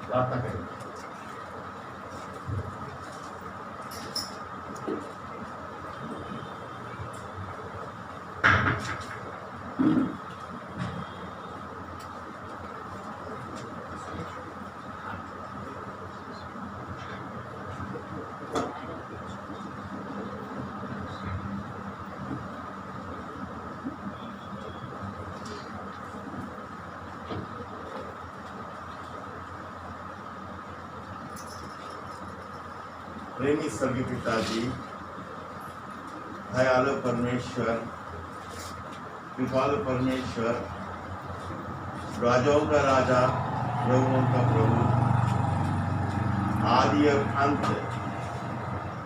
प्रार्थना करें। प्रेमी स्वर्गीय पिताजी, दयालु परमेश्वर, कृपालु परमेश्वर, राजाओं का राजा, प्रभुओं का प्रभु, आदि और अंत,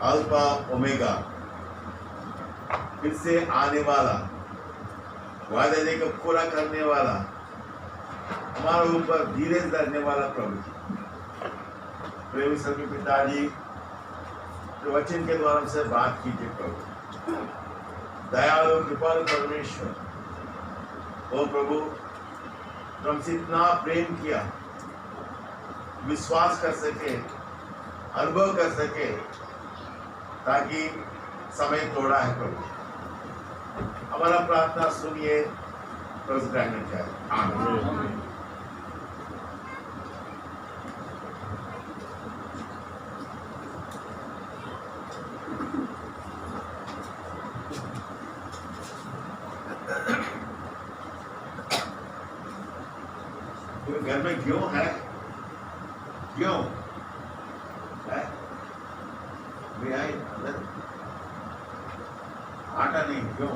अल्फा ओमेगा, फिर से आने वाला, वादे देकर पूरा करने वाला, हमारे ऊपर धीरे धरने वाला प्रभु जी, प्रेमी स्वर्गीय पिताजी, जो वचन के द्वारा से बात कीजिए प्रभु, दयालु कृपालु परमेश्वर, ओ प्रभु, तुमसे इतना प्रेम किया, विश्वास कर सके, अनुभव कर सके, ताकि समय तोड़ा है प्रभु। हमारा प्रार्थना सुनिए, प्रभु कहना चाहिए आमीन। घर में क्यों है? क्यों है? आटा नहीं, क्यों?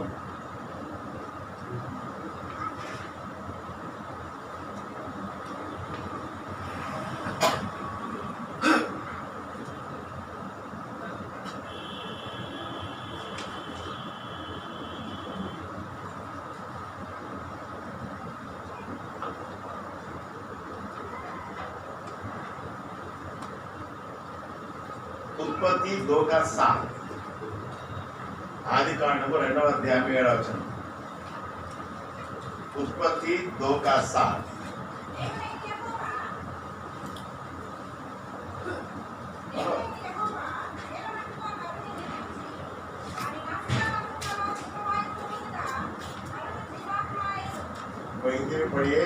उत्पत्ति 2:7 ఆదికాండము 2వ అధ్యాయం 7వ వచనం. उत्पत्ति 2:7 हिंदी में पढ़िए.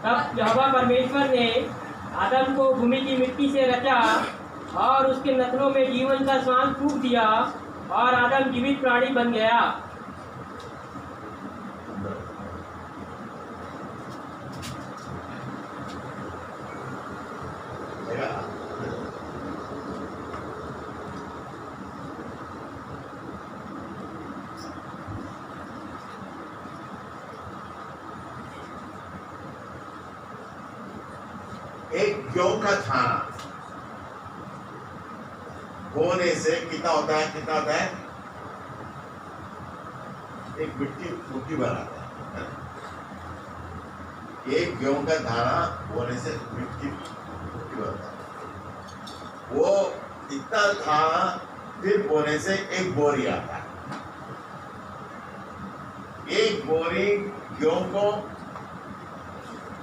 तब यहोवा परमेश्वर ने आदम को भूमि की मिट्टी से रचा और उसके नथनों में जीवन का श्वास फूंक दिया और आदम जीवित प्राणी बन गया. एक गेहूं का छाना बोने से कितना होता है? एक मिट्टी फूटी बनाता है. एक गेहूं का दाना बोने से मिट्टी फूटी बनता है. वो इतना दाना फिर बोने से एक बोरी आता है. एक बोरी गेहूं को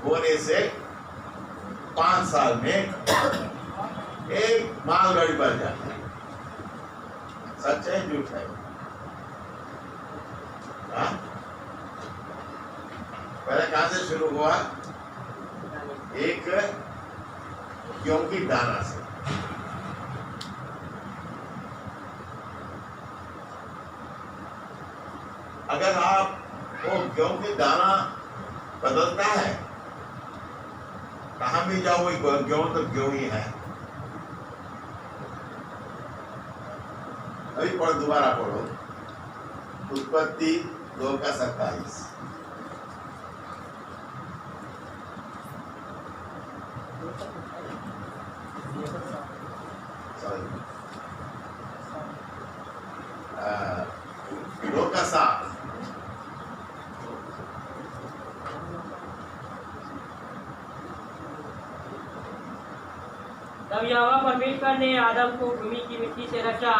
बोने से 5 साल में एक मालगाड़ी बन जाता है. सच है झूठ है? पहले कहां से शुरू हुआ? एक गेहूं की दाना से. अगर आप वो गेहूं की दाना बदलता है, कहां भी जाओ वही गेहूं तो गेहूं ही है. अभी पढ़ो, दोबारा पढ़ो. उत्पत्ति 2:27. सॉरी 2:7. तब यहोवा परमेश्वर ने आदम को भूमि की मिट्टी से रचा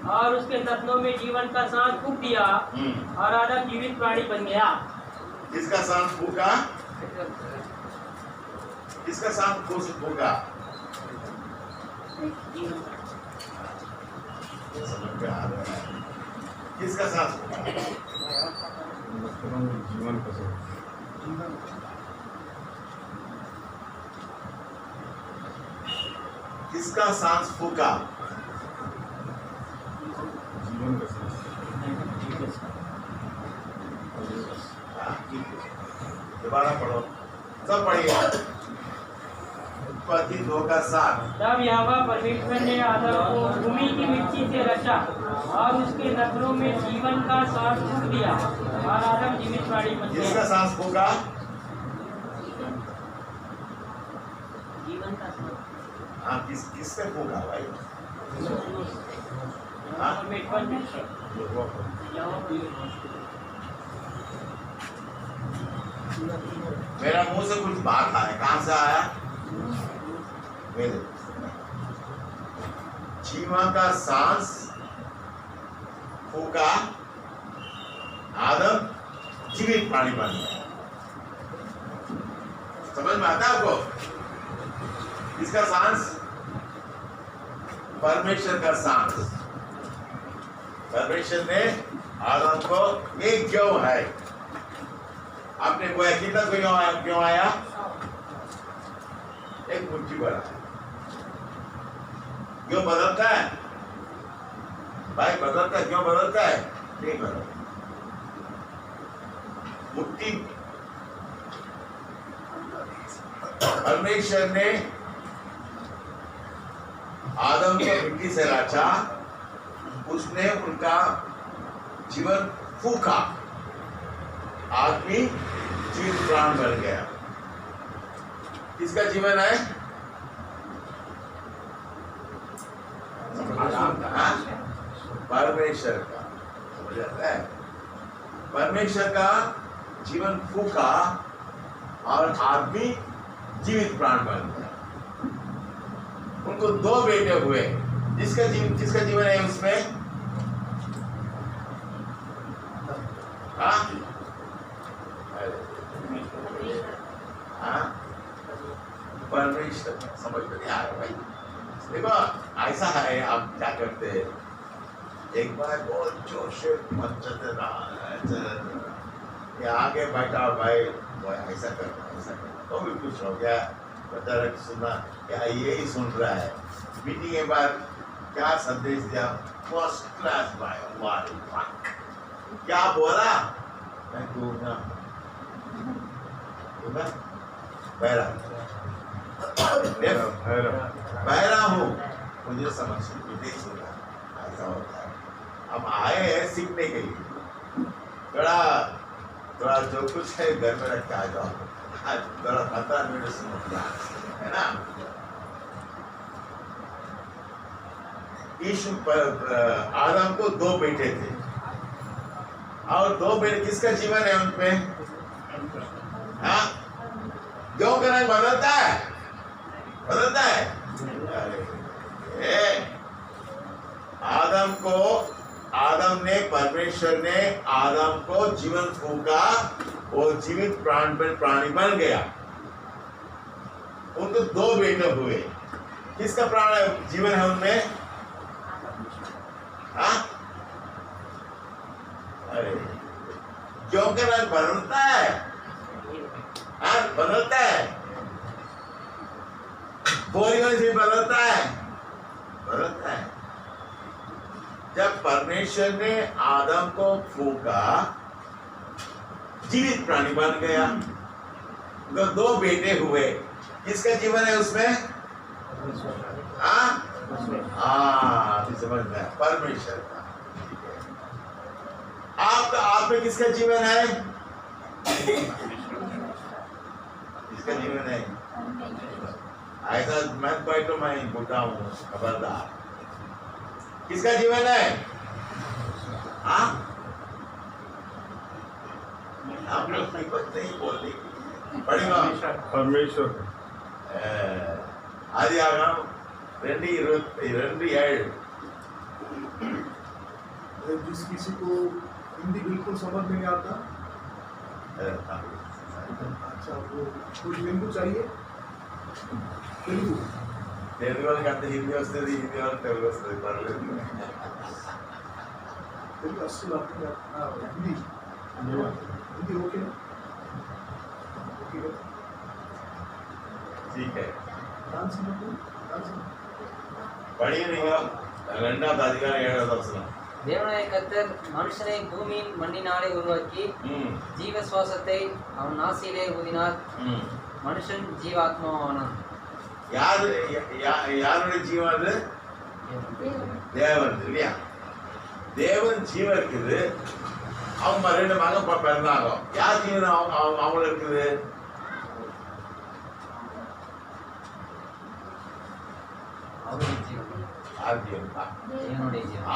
और उसके तत्वों में जीवन का सांस फूंक दिया और आदम जीवित प्राणी बन गया। किसका सांस फूका? किसका सांस फूका? समझ में आ रहा है? किसका सांस फूका? जीवन का किसका सांस फूका? जीवन का दोबारा पढ़ो, सब पढ़िए। उत्पत्ति 2:7। तब यहोवा परमेश्वर ने आदम को भूमि की मिट्टी से रचा और उसके नथनों में जीवन का सांस फूंक दिया और आदम जीवित प्राणी बन किसका गया। सांस फूका? जीवन का सांस हाँ, किसने फूका भाई? हाँ? परमेश्वर ने। मेरा मुंह से कुछ बात आया, कहाँ से आया? मेरे जीवन का सांस फूका, आदम जीवित प्राणी बन गया। समझ में आता है आपको? इसका सांस परमेश्वर का सांस। परमेश्वर ने आदम को एक क्यों है आपने कोई कितना क्यों आया? एक मुट्ठी भरा। क्यों बदलता है भाई? बदलता है, क्यों बदलता है? नहीं बदलता। मुट्ठी परमेश्वर ने आदम को मिट्टी से रचा, उसने उनका जीवन फूका, आदमी जीवित प्राण बन गया। किसका जीवन है? हाँ? परमेश्वर का। समझ आता है? परमेश्वर का जीवन फूका और आदमी जीवित प्राण बन गया। उनको दो बेटे हुए। किसका जीवन है उसमें? हाँ? हाँ? परमेश्वर। समझ में नहीं आ रहा भाई? देखो ऐसा है, आप क्या करते हैं, एक बार बहुत जोर से मत चलते रहा, आगे बैठा भाई वो ऐसा करना तो भी कुछ हो गया, बता रहा सुना क्या यही सुन रहा है। मीटिंग के बाद क्या संदेश दिया? फर्स्ट क्लास भाई, वाह क्या बोला? मैं बहरा हूँ, मुझे समझ नहीं सुना। ऐसा होता है। हम आए हैं सीखने के लिए। थोड़ा जो कुछ है घर में रख के आ जाओ, थोड़ा 15 मिनट सुनो, है ना? यीशु पर आदम को दो बेटे थे और दो बेटे। किसका जीवन है उनपे? हाँ? क्यों करना बदलता है? बदलता है। आदम ने परमेश्वर ने आदम को जीवन फूका, वो जीवित प्राणी बन गया। उनको दो बेटे हुए। किसका प्राण है, जीवन है उनमें? हाँ? अरे क्यों करना बदलता है? हाँ, बदलता है। बोरियों से बदलता है, बदलता है। जब परमेश्वर ने आदम को फूका, जीवित प्राणी बन गया, तो दो बेटे हुए। किसका जीवन है उसमें? हाँ, समझ में? परमेश्वर का। आप में किसका जीवन है? किसका जीवन है? ऐसा मैं बैठो, मैं बुढ़ा हूँ, खबरदार। किसका जीवन है? हाँ, आप लोग की बात नहीं बोलने की पड़ेगा। परमेश्वर आदि आगम 2:7 जिस किसी को हिंदी बिल्कुल समझ नहीं आता, अच्छा वो कुछ तेलुगु चाहिए, तेलुगु తెలుగు వాళ్ళకి అంత హిందీ వస్తుంది, హిందీ వాళ్ళకి తెలుగు వస్తుంది, పర్లేదు. तेलुगु असल हिंदी हिंदी ओके ओके ठीक है, डांस படிங்க நீங்க. ரெண்டாவது அதிகாரம் 7வது வசனம். தேவனாய கர்த்தர் மனுஷனை பூமியின் மண்ணினாலே உருவாக்கி ஜீவ சுவாசத்தை அவன் நாசியிலே ஊதினார். மனுஷன் ஜீவாத்மாவானான். யாருடைய ஜீவன் அது? தேவன் இல்லையா? தேவன் ஜீவன் இருக்குது. அவங்க ரெண்டு மகன் பிறந்தாங்க. யார் ஜீவன் அவங்கள இருக்குது? அவருடைய ஜீவன், யார் ஜீவன் தான்? தேவனுடைய ஜீவன்.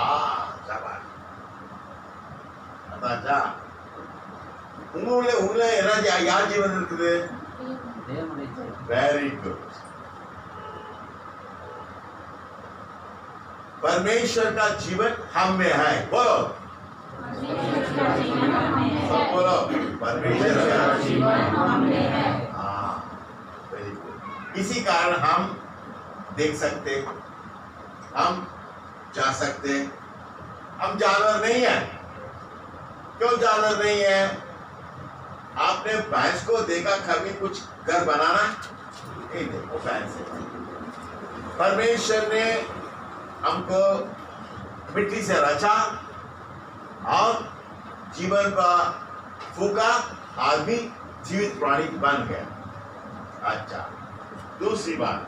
உள்ள யார் ஜீவன் இருக்குது? தேவனுடைய ஜீவன். Very good. परमेश्वर का जीवन हम में है. बोलो सब बोलो, परमेश्वर का जीवन हम में है. हाँ, वेरी गुड. इसी कारण हम देख सकते, हम जा सकते. हम जानवर नहीं है. क्यों जानवर नहीं है? आपने भैंस को देखा कभी कुछ घर बनाना? नहीं देखो भैंस है. परमेश्वर ने हमको मिट्टी से रचा और जीवन का फूका, आदमी जीवित प्राणी बन गया. अच्छा, दूसरी बात,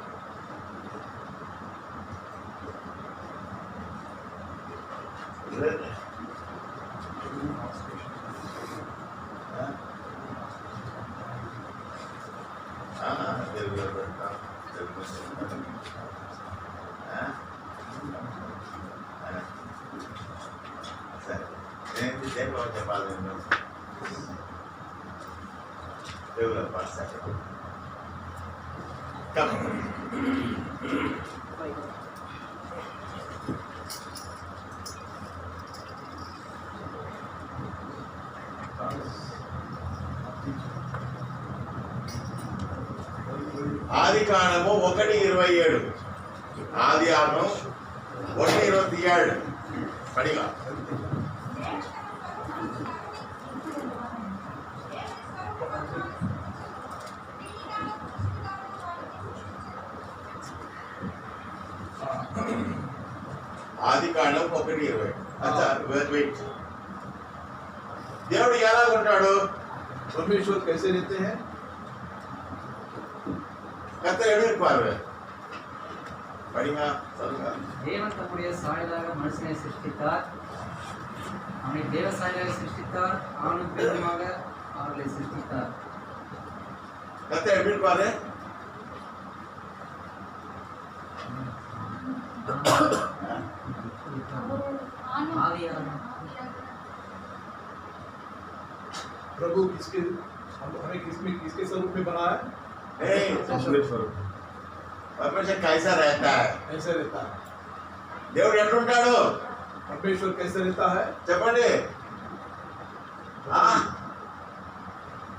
ఆది కాండము 1:27. ఆది కాండము 1:27 పడిగా. ఆది కాండం 1:20. अच्छा वेट. దేవుడు ఎలా ఉంటాడు? परमेश्वर कैसे रहते हैं? கர்த்தர் எப்படி இருப்பாரு? படிங்க, சொல்லுங்க. தேவன் தம்முடைய சாயலாக மனுஷனை சிருஷ்டித்தார். அவனை தேவ சாயலாக சிருஷ்டித்தார். ஆணும் பெண்ணுமாக அவர்களை சிருஷ்டித்தார். கர்த்தர் எப்படி இருப்பாரு? प्रभु किसके हमें किसके स्वरूप में बनाया? अपने स्वरूप. परमेश्वर कैसा रहता है? ऐसे रहता है. దేవుడు ఎట్లుంటాడు? परमेश्वर कैसे रहता है? చెప్పండి.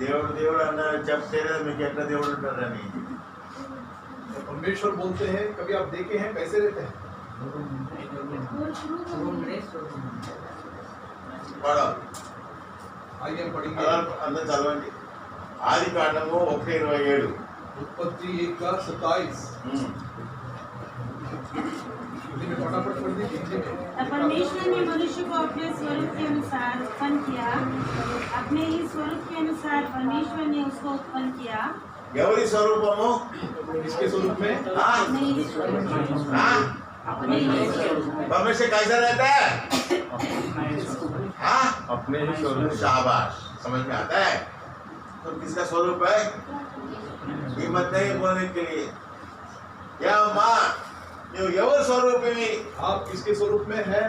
దేవుడు దేవుడు అన్నారు చెప్తే మీకు ఎట్లా దేవుడు ఉంటారని. परमेश्वर बोलते हैं, कभी आप देखे हैं कैसे रहते हैं? పడవ आइए पढ़ेंगे. అందరూ చదవండి. ఆది కాండము 1:27. उत्पत्ति 1:27. हिंदी में फटाफट पढ़ दीजिए. परमेश्वर ने मनुष्य को अपने स्वरूप के अनुसार उत्पन्न किया. अपने ही स्वरूप के अनुसार परमेश्वर ने उसको उत्पन्न किया. ఎవరి స్వరూపము? किसके स्वरूप में? अपने ही स्वरूप में. अपने ही स्वरूप में. परमेश्वर कैसा रहता है? अपने ही स्वरूप. शाबाश, समझ में आता है? तो किसका स्वरूप है? हिम्मत नहीं बोलने के लिए. क्या माँ ఎవరి స్వరూపమే? आप किसके स्वरूप में है?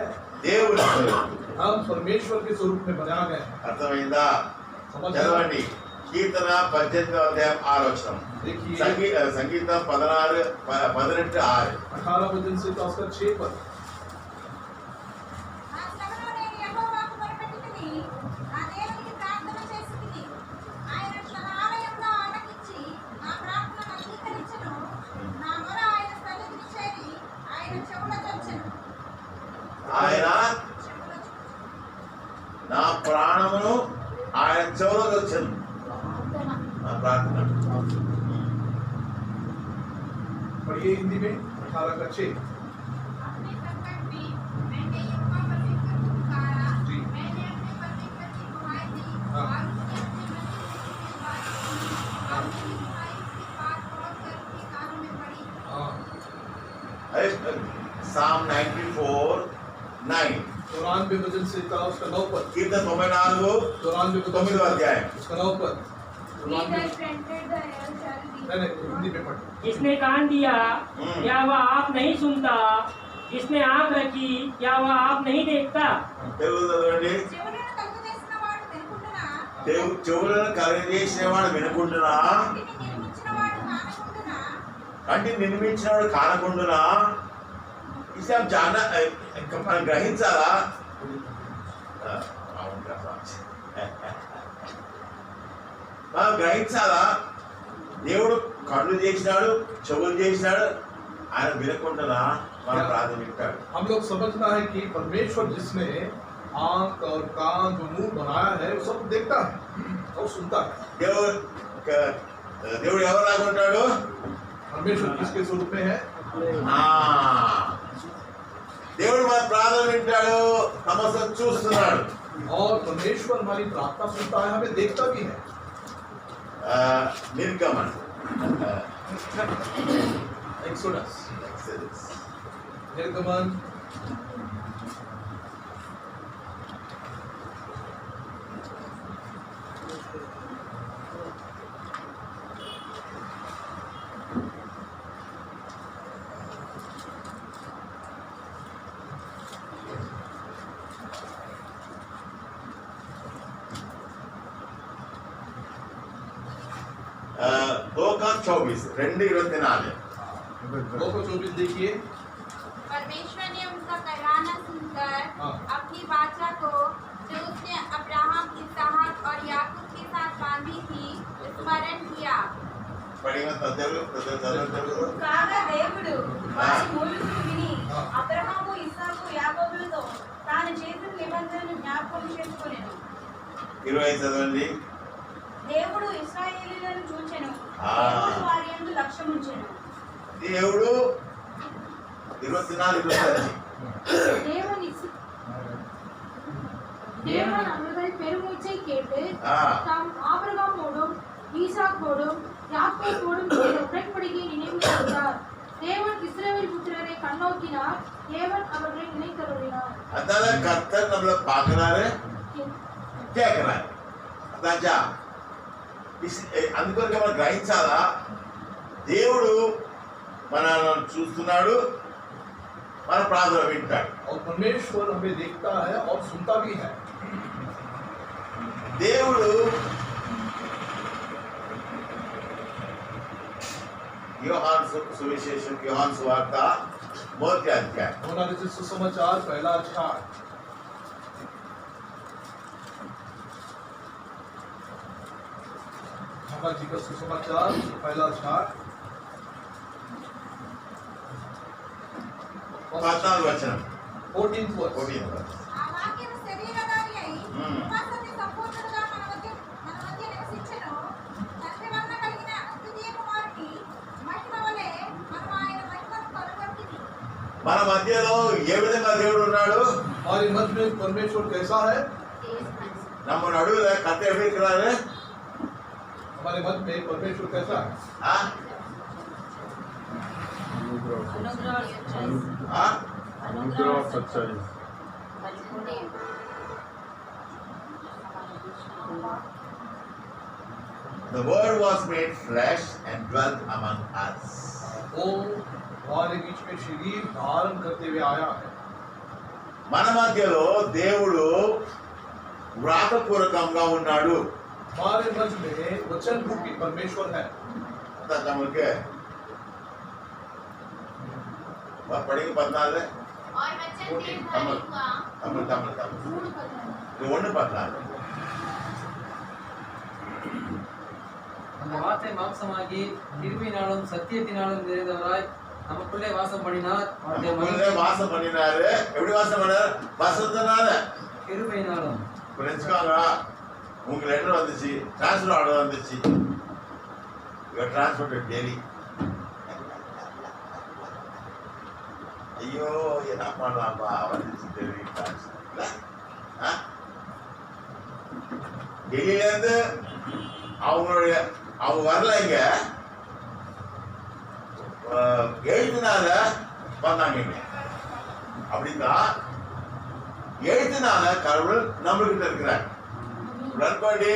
దేవుని స్వరూపం. हम परमेश्वर के स्वरूप में बनाया गए. అర్థమైందా? समझ చదవండి. కీర్తన 18:6. देखिए సంగీతం 16:18. 18 वचन से तो उसका 6 पद. ఆయన నా ప్రాణమును ఆయన చెవులోకి వచ్చింది నా ప్రార్థన. पढ़िए हिंदी में 18 का 6। अपने संकट में मैंने यहोवा परमेश्वर को पुकारा, जी। मैंने अपने परमेश्वर की दुहाई दी हाँ। और उसने अपने वचन की बात सुनी और मेरी दुहाई उसकी बात पहुंचकर उसके कानों में पड़ी। Psalm 94:9 94 वचन से था उसका 9 पद। కీర్తన 94 94 वचन 9వ అధ్యాయం उसका 9 पद। He that planted the hill shall reap. नहीं हिंदी में पढ़। जिसने कान दिया क्या वह आप नहीं सुनता? जिसने आँख रखी क्या वह आप नहीं देखता? తెలుగు చదవండి. చెవులను కలుగజేసిన వాడు వినుకుంటున్నా, చెవులను కలిగజేసిన వాడు వినకుంటున్నా, కంటిని నిర్మించిన వాడు కానకుండునా, కంటిని నిర్మించిన వాడు కానకుండునా. ఇస్తే చాలా మనం గ్రహించాలా? అవును కదా. మనం గ్రహించాలా? దేవుడు కళ్ళు చేసినాడు, చెవులు చేసినాడు, ఆయన వినకుండానా మనం ప్రార్థన వింటాడు. हम लोग समझना है कि परमेश्वर जिसने आंख और कान जो मुंह बनाया है वो सब देखता है और सुनता है। దేవుడు దేవుడు ఎవరిలాగా ఉంటాడు? परमेश्वर किसके स्वरूप में है? ఆ, దేవుడు మన ప్రార్థన వింటాడు, సమస్య చూస్తున్నాడు. और परमेश्वर हमारी प्रार्थना सुनता है, हमें देखता भी है। నిర్గమన एक्सोडस निर्गमन दो का 24 2:24 2 को 24 देखिए। परमेश्वर ने उनका कहलाना सुनकर हाँ। अपनी वाचा को जो उसने अब्राहम, इसहाक और याकूब के साथ बांधी थी स्मरण किया। పడిన తదలు కాగా దేవుడు వారి మూలుగులు విని అబ్రహాము, ఇస్సాకు, యాకోబులతో తాను చేసిన నిబంధనను జ్ఞాపకం చేసుకొనెను. 25 చదవండి. దేవుడు ఇశ్రాయేలీయులను చూచెను, ఆ. దేవుడు వారి యందు లక్ష్యముంచెను. దేవుడు 24 25 தேவன் அவர்கள் பெருமூச்சை கேட்டு ஆ. தாம் ஆபிரகாமோடும் ஈசாக்கோடும் யாக்கோபோடும் செய்த உடன்படிக்கையை நினைவு கூர்ந்தார். தேவன் இஸ்ரவேல் புத்திரரை கண்ணோக்கினார், தேவன் அவர்களை நினைத்தருளினார். अतः कर्ता நம்மள பார்க்கறாரு, கேக்குறாரு. అదాచా అందుకొరకు మనం గ్రహించాలా? దేవుడు మనల్ని చూస్తున్నాడు, మన ప్రార్థన వింటాడు. और परमेश्वर हमें देखता है और सुनता भी है। దేవుడు యోహాను సువిశేషం, యోహాను సువార్త 1వ అధ్యాయం हमारे सुसमाचार पहला अध्याय। बाबा जी का सुसमाचार पहला अध्याय 14వ వచనం 14th verse। 14వ వచనం. ఆ వాక్యము శరీరధారి అయి మ్మ్. కృపాసత్య సంపూర్ణుడుగా మన మధ్య నివసించెను. తండ్రి వలన కలిగిన అద్వితీయ కుమారుని మహిమ వలె మనం ఆయన మహిమను కనుగొంటిమి. మన మధ్యలో ఏ విధంగా దేవుడు ఉన్నాడు? हमारे मध्य में परमेश्वर कैसा है? நம்ம நடுவுல கத்தை எப்படி இருக்கிறாரு? हमारे मध्य में परमेश्वर कैसा है? ఆ? ఆ? अनुग्रह और सच्चाई। The word was made flesh and dwelt among us. वो हमारे बीच में शरीर धारण करते हुए आया है। మన మధ్యలో దేవుడు వ్రాతపూర్వకంగా ఉన్నాడు. हमारे मध्य में वचन रूपी परमेश्वर है। తమకే పడికి 14 और वचन देहधारी हुआ। తమ இது 1:14. அந்த வார்த்தை மாம்சமாகி கிருபையினாலும் சத்தியத்தினாலும் நிறைந்தவராய் நமக்குள்ளே வாசம் பண்ணினார். அவருடைய நமக்குள்ளே வாசம் பண்ணினாரு. எப்படி வாசம் பண்ணாரு? வசனத்தினால. கிருபையினாலும். இப்போ நினைச்சுக்காங்க, உங்களுக்கு லெட்டர் வந்துச்சு, டிரான்ஸ்ஃபர் ஆர்டர் வந்துச்சு, யுவர் டிரான்ஸ்ஃபர் டு டெல்லி. ஐயோ என்ன பண்ணலாம்பா, வந்துச்சு டெல்லி டிரான்ஸ்ஃபர். டெல்லியிலேருந்து அவங்க வரல, இங்க எழுத்துனால வந்தாங்க இங்க. அப்படிதான் எழுத்துனால கடவுள் நம்மகிட்ட இருக்கிறார். అనుకోండి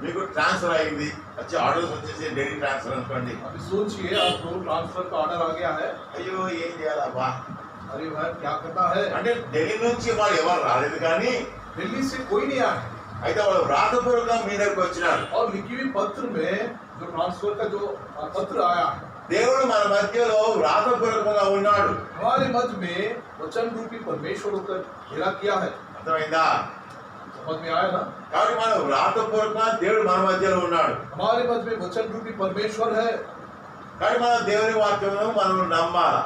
మీకు ట్రాన్స్ఫర్ అయింది, వచ్చి ఆర్డర్స్ వచ్చేసి ఢిల్లీ ట్రాన్స్ఫర్ అనుకోండి. अभी सोचिए आपको ट्रांसफर का ऑर्डर आ गया है. అయ్యో ఏం చేయాలబ్బా, अरे भाई क्या करता है. అంటే ఢిల్లీ నుంచి వాళ్ళు ఎవరు రాలేదు, కానీ दिल्ली से कोई नहीं आया. అయితే వాళ్ళు వ్రాతపూర్వకంగా మీ దగ్గరకు వచ్చినారు. और लिखी हुई पत्र में जो ट्रांसफर का जो पत्र आया है, దేవుడు మన మధ్యలో వ్రాతపూర్వకంగా ఉన్నాడు. हमारे मध्य में वचन रूपी परमेश्वर होकर मेरा किया है. అర్థమైందా? समझ में आया ना. కాబట్టి మనం వ్రాతపూర్వకంగా దేవుడు మన మధ్యలో ఉన్నాడు. हमारे मध्य में वचन रूपी परमेश्वर है. కాబట్టి మన దేవుని వాక్యమును మనం నమ్మాలి.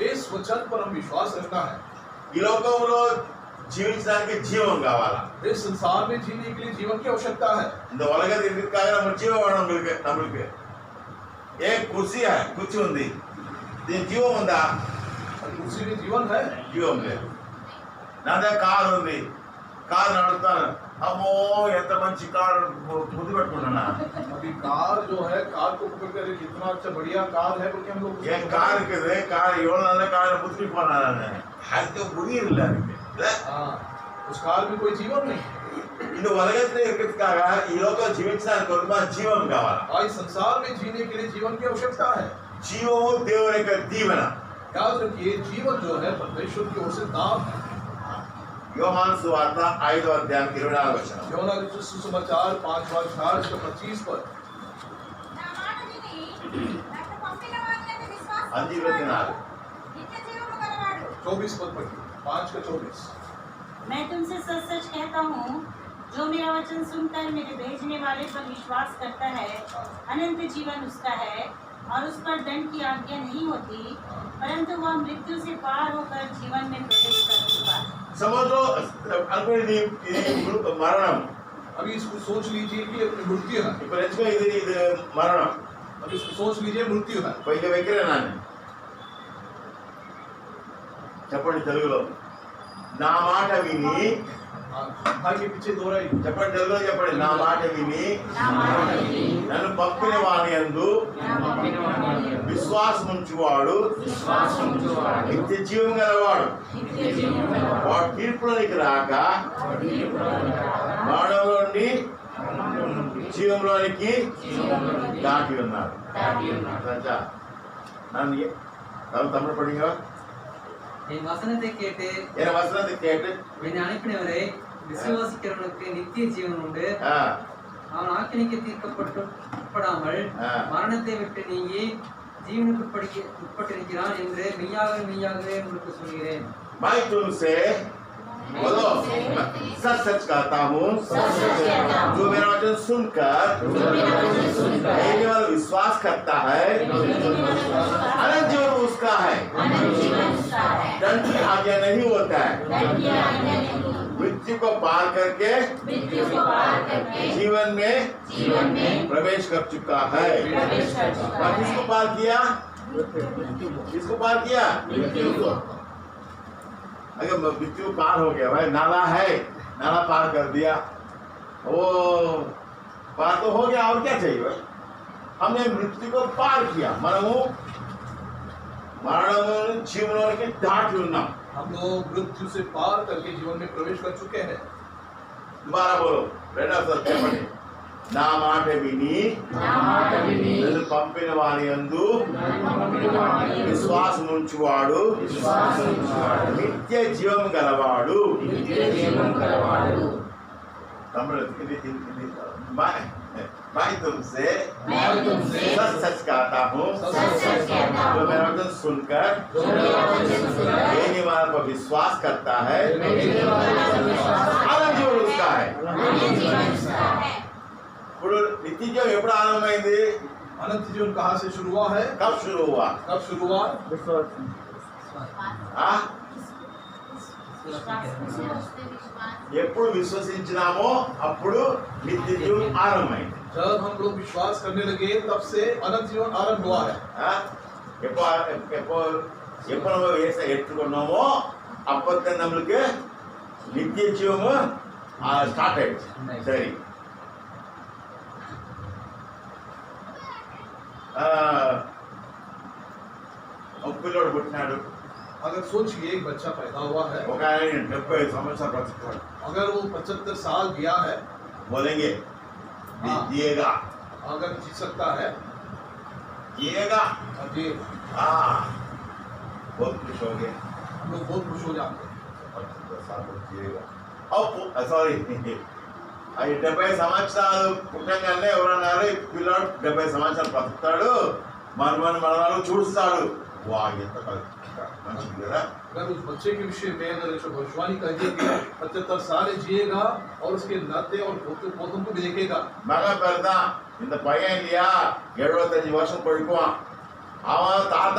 इस वचन पर हम विश्वास रखना है. ఈ లోకంలో జీవించడానికి జీవం కావాలా? इस संसार में जीने के लिए जीवन की आवश्यकता है. இந்த உலகத்தில் இருக்கிறதுக்காக நம்ம జీవం வேணும். நம்மளுக்கு ఏ కుర్చీ కుర్చీ ఉంది, దీని జీవం ఉందా? कुर्सी में जीवन है. జీవం లేదు. నా దగ్గర కారు ఉంది, కారు నడుపుతాను, అమ్మో ఎంత మంచి కారు ముద్దు పెట్టుకుంటున్నా. अभी कार जो है, कार को पकड़ कर कितना अच्छा बढ़िया कार है बोल के हम लोग ఏ కారు இருக்குது, కారు ఎవరు நல்ல కారు ముద్దు పోనాను, అది முடியும் இல்லை. हाँ, उस कार में कोई जीवन नहीं. இந்த உலகத்தில் இருக்கிறதுக்காக ఈ లోకం జీవించడానికి కొరకు మన జీవం కావాలి. आज संसार में जीने के लिए जीवन की आवश्यकता है. జీవము దేవుని యొక్క దీవెన. याद रखिए, जीवन जो है परमेश्वर की ओर से दान है. యోహాను సువార్త 5వ అధ్యాయం 24వ వచనం. యోనా लिखित सुसमाचार 5वां अध्याय इसका 25 पद. నా మాట విని నన్ను పంపిన వానియందు విశ్వాసం అంజీవతినారు. నిత్య జీవము గలవాడు. 24 पद पढ़िए. 5 का 24. मैं तुमसे सच सच कहता हूँ, जो मेरा वचन सुनकर मेरे भेजने वाले पर विश्वास करता है, अनंत जीवन उसका है और उस पर दंड की आज्ञा नहीं होती, परंतु वह मृत्यु से पार होकर जीवन में प्रवेश कर चुका है. సముద్రం అనుకునేది ఇది మరణం. अभी इसको सोच लीजिए कि मृत्यु है. ఇప్పుడు ఎంచుకో, ఇది మరణం. अभी इसको सोच लीजिए मृत्यु है. పైకి వెక్కిరేనాన్ని చెప్పండి తెలుగులో. నా మాట విని, भाई के पीछे दोहराई. చెప్పండి తెలుగులో చెప్పండి. నా మాట విని నన్ను పంపిన వాని యందు విశ్వాసం ఉంచువాడు నిత్య జీవం గలవాడు. వాడు తీర్పులోనికి రాక మరణంలో నుండి జీవంలోనికి దాటి ఉన్నాడు. நான் தமிழ் படிங்க. என் வசனத்தை கேட்டு என் வசனத்தை கேட்டு என்னை அனுப்பினவரை விசுவாசிக்கிறவனுக்கு நித்திய ஜீவன் உண்டு. அவன் ஆக்கினைக்கு தீர்க்கப்படாமல் மரணத்தை விட்டு நீங்கி ஜீவனுக்கு உட்பட்டிருக்கிறான் என்று மெய்யாகவே உங்களுக்கு சொல்கிறேன். मैं तुमसे बोलो, सच सच कहता हूँ, जो मेरा वचन सुनकर मेरे वाला विश्वास करता है, अनंत जीवन उसका है, दंड की आज्ञा नहीं होता है. मृत्यु को पार करके जीवन में प्रवेश कर चुका है. और किसको पार किया? किसको पार किया? अगर मृत्यु पार हो गया भाई, नाला है, नाला पार कर दिया, वो पार तो हो गया, और क्या चाहिए भाई. हमने मृत्यु को पार किया. మనము జీవనంలోకి దాటి ఉన్నాం. हम लोग मृत्यु से पार करके जीवन में प्रवेश कर चुके हैं. दोबारा बोलो, రెండోసారి చెప్పండి. నా మాట విని నన్ను పంపిన వాని యందు విశ్వాసం ఉంచువాడు నిత్య జీవం గలవాడు. मैं तुमसे सच सच कहता हूँ, जो मेरा वचन सुनकर मेरे वाला पर विश्वास करता है, अनंत जीवन उसका है. ఇప్పుడు నిత్య జీవం ఎప్పుడు ఆరంభమైంది? अनंत जीवन कहाँ से शुरू हुआ है? कब शुरू हुआ? कब शुरू हुआ? हाँ? ఎప్పుడు విశ్వసించినామో అప్పుడు నిత్య జీవం ఆరంభమైంది. जब हम लोग विश्वास करने लगे तब से अनंत जीवन आरंभ हुआ है. எப்போ நம்ம ஏசை எடுத்துக்கொண்டோமோ அப்போதான் நம்மளுக்கு நித்திய ஜீவம் ஸ்டார்ட் ஆயிடுச்சு. சரி, ఒక పిల్లోడు పుట్టినాడు. अगर सोचिए एक बच्चा पैदा हुआ है, ఒక ఆయన 70 సంవత్సరాలు బ్రతుకుతాడు. अगर वो 75 साल गया है, बोलेंगे जिएगा, अगर जी सकता है जिएगा. जी, हाँ, बहुत खुश हो गए. हम लोग बहुत खुश हो जाते हैं. సారీ, అది 70 సంవత్సరాలు పుట్టంగానే ఎవరన్నారు ఈ పిల్లాడు 70 సంవత్సరాలు బ్రతుకుతాడు, మనవాళ్ళు చూస్తాడు. వా, ఎంత మంచిది కదా. अगर उस बच्चे के विषय में अगर ऐसा भविष्यवाणी कहिए कि 75 साल जिएगा और उसके नाते और पोते पोतों को भी देखेगा. మగ పెద్ద ఇంత పైన இல்லையா 75 வருஷம் படிக்குவான். அவன் తాత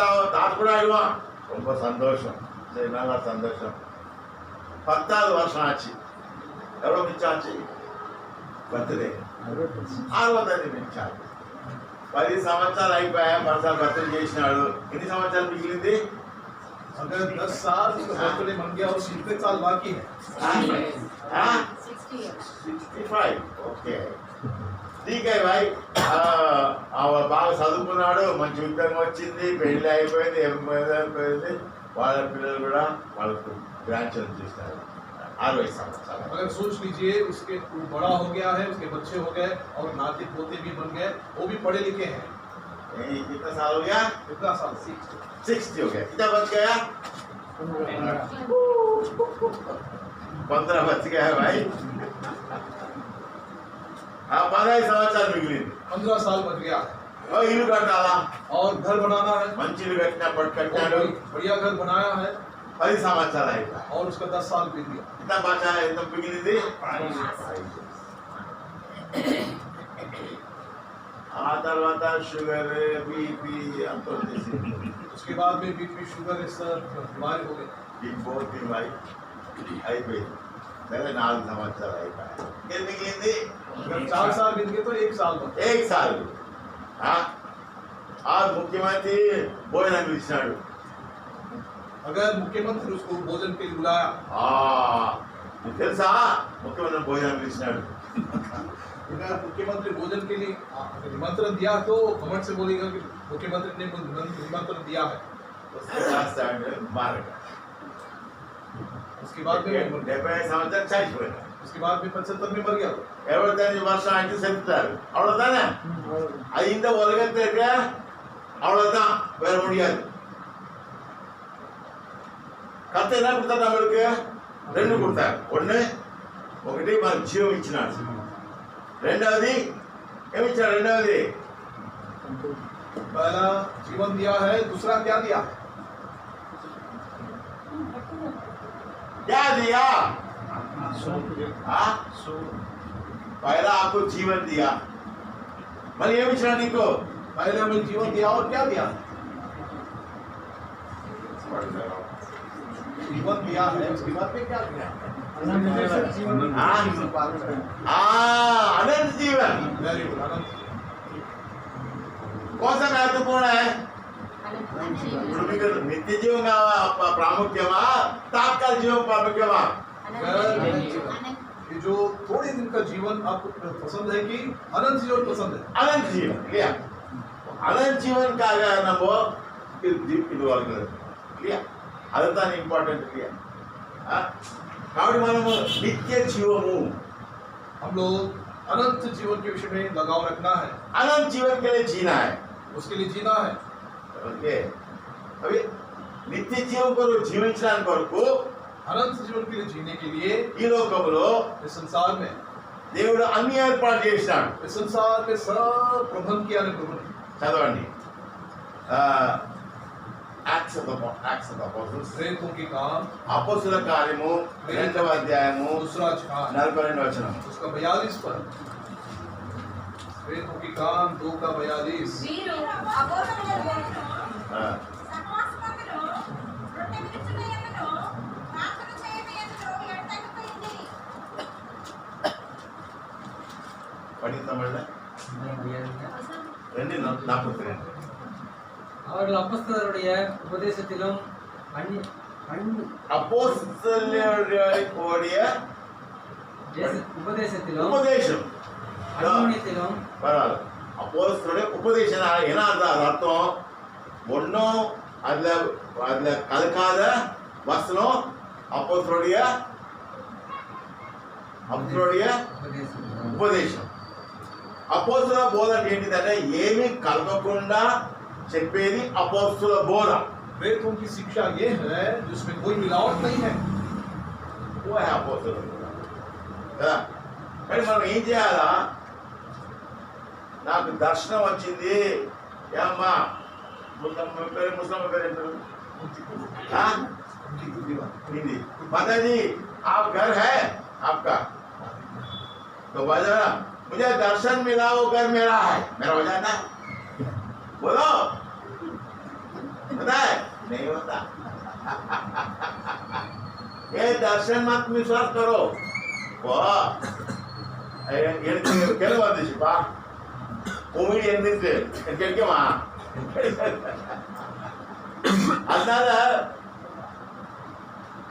కూడా ஆயிடுவான். ரொம்ப சந்தோஷம். சரி, நல்லா சந்தோஷம். 10வது வருஷம் ఆచి ఎవరో మించాచి బర్త్డే 65 మించాలి. 10 సంవత్సరాలు అయిపోయా, 10 సార్లు బర్త్డే చేసినాడు. ఎన్ని సంవత్సరాలు మిగిలింది? अगर 10 साल उसका बर्थडे बन गया और 60 साल बाकी है. 65. ఓకే, ఠీకే భాయ్. బాగా చదువుకున్నాడు, మంచి ఉద్యోగం వచ్చింది, పెళ్లి అయిపోయింది, అయిపోయింది. వాళ్ళ పిల్లలు కూడా వాళ్ళకు గ్రాండ్ చిల్డ్రన్ చూస్తారు. 60 సంవత్సరాలు. अगर सोच लीजिए उसके वो बड़ा हो गया है, उसके बच्चे हो गए और नाते पोते भी बन गए, वो भी पढ़े लिखे हैं. कितना साल हो गया? कितना साल? 60 हो गया. कितना बच गया? 15 बच गया है भाई. हाँ, 15 సంవత్సరాలు మిగిలింది. 15 साल बच गया है. ఇల్లు కట్టాలా, और घर बनाना है. మంచి ఇల్లు కట్టినాడు. और बढ़िया घर बनाया है 10 సంవత్సరాలు అయిపోయి. और उसका 10 साल बीत गया. ఎంత బచా, ఎంత మిగిలింది? ఆ తర్వాత షుగర్, బీపీ అంత వచ్చేసింది. उसके बाद में बीपी, शुगर, सब बीमारी हो गई. ఇంకోటి भाई అయిపోయింది. సరే, 4 సంవత్సరాలు అయిపోయాయి. ఏం మిగిలింది? अगर 4 साल बीत गए तो 1 साल बच. 1 साल. ఆ ముఖ్యమంత్రి భోజనం ఇచ్చినాడు. अगर मुख्यमंत्री उसको भोजन के लिए बुलाया, నీకు తెలుసా ముఖ్యమంత్రి భోజనం ఇచ్చినాడు? अगर मुख्यमंत्री भोजन के लिए निमंत्रण दिया तो कमेंट से बोलेगा कि मुख्यमंत्री ने निमंत्रण दिया है. उसके बाद में 70 సంవత్సరాలు చచ్చిపోయినా. उसके बाद में 75 में मर गया. 75 வருஷம் ஆச்சு செத்துட்டாரு. அவ்வளவுதானே? அது இந்த உலகத்திற்கு அவ்வளவுதான், வேற முடியாது. కర్త ఎలా கொடுத்தாரு நம்மளுக்கு? 2 கொடுத்தாரு. ఒకటి మన జీవం ఇచ్చినాడు. రెండవది ఏమి ఇచ్చాడు? రెండవది पहला जीवन दिया है, दूसरा क्या दिया? क्या दिया? पहला आपको जीवन दिया. మరి ఏమి ఇచ్చినాడు నీకు? पहले हमें जीवन दिया और क्या दिया? जीवन दिया है, उसके बाद में क्या दिया? अनंत जीवन. Very good. अनंत कौन सा महत्वपूर्ण है? ఇప్పుడు మీకు నిత్య జీవం ప్రాముఖ్యమా, తాత్కాలిక జీవం ప్రాముఖ్యమమా? ये जो थोड़े दिन का जीवन आपको पसंद है कि अनंत जीवन पसंद है? అనంత జీవన్. இல்லையா? అనంత జీవన్కాக நம்ம ఇది వరకు இல்லையா? அதுதான் ఇంపార్టెంట్. இல்லையா? కాబట్టి మనము నిత్య జీవము, हम लोग अनंत जीवन के विषय में लगाव रखना है. अनंत जीवन के लिए जीना है. उसके लिए जीना है. ఓకే, అవి నిత్య జీవం కొరకు జీవించడానికి కొరకు अनंत जीवन के लिए जीने के लिए ఈ లోకంలో इस संसार में దేవుడు అన్ని ఏర్పాటు చేసినాడు. इस संसार में सब प्रबंध किया ने प्रबंध. చదవండి. యాక్ట్స్ ఆఫ్ ద అపోస్టల్స్, प्रेरितों के काम, అపోస్తలుల కార్యము 2వ అధ్యాయము दूसरा अध्याय 42వ వచనం. उसका 42 पर प्रेतों की काम 2:42 మీరు అబోధములను బోధును ఆ, సహవాసమందును రొట్టె విరుచుటయందును ప్రార్థన చేయటయందును ఎడతెగకపోయింది. படித்தமிழ்ல ரெண்டு 42 அவர்கள் அப்போஸ்தலருடைய உபதேசத்திலும் அப்போஸ்தலர்களுடைய உபதேசத்திலும் உபதேசம் அந்யோன்யத்திலும் பரவாயில்ல. அப்போஸ்தலருடைய உபதேசம் என்ன அர்த்தம்? ஒன்றும் அதுல அதுல கலக்காத வசனம் அப்போஸ்தலருடைய ఉపదేశం. అపోస్తుల బోధ ఏంటిదంటే ఏమీ కలగకుండా చెప్పేది అపోస్తుల బోధ. प्रेतों की शिक्षा ये है जिसमें कोई मिलावट नहीं है. वो है అపోస్తుల బోధ కదా. కానీ మనం ఏం చేయాలా? నాకు దర్శనం వచ్చింది ఏమ్మా ముస్లిం పేరు हिंदी माता जी आप घर है आपका तो बजा मुझे दर्शन मिला वो घर मेरा है मेरा हो जाता है बोलो पता है नहीं होता ये दर्शन मत विश्वास करो वाह ಕೆಲವು ಬಂದಿಸಿಪ್ಪ ಕೋವಿಡ್ ಎಂದಿದ್ದೆ ಕೇಳ್ಕೆಮ್ಮ அதனால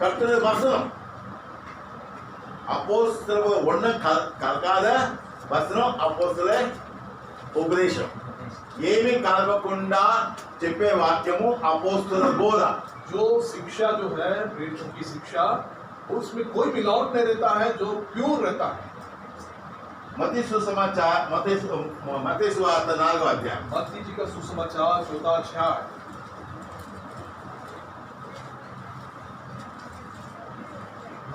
கர்த்தருடைய வசனம் அப்போஸ்தலர் ஒண்ணு కలకాத వచనం అపోస్తలుల ఉపదేశం. ఏమీ కలగకుండా చెప్పే వాక్యము అపోస్తలుల బోధ. जो शिक्षा जो है प्रेतों की शिक्षा उसमें कोई मिलावट नहीं रहता है, जो प्योर रहता है. मत्ती सुसमाचार मत्ती सुवार्త 4వ అధ్యాయం मत्ती जी का सुसमाचार 4वां अध्याय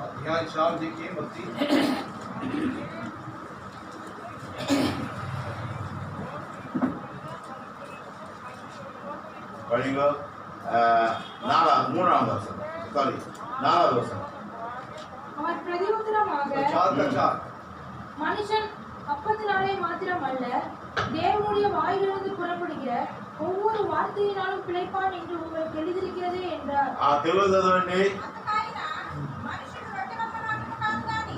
अध्याय 4 देखिए मत्ती படிங்க 3வது வசனம் சாரி 4வது வசனம் அவர் பிரதியுத்தரமாக 4 மனுஷன் அப்பத்தினாலே மாத்திரம் அல்ல தேவனுடைய வாயிலிருந்து புறப்படுகிற ஒவ்வொரு வார்த்தையினாலும் பிழைப்பான் என்று உங்களுக்கு எழுதியிருக்கிறதே என்றார். ఆ తెలుగు చదవండి. అంతకాయన మనుషుడు రొట్టె వలన మాత్రము కాదు గాని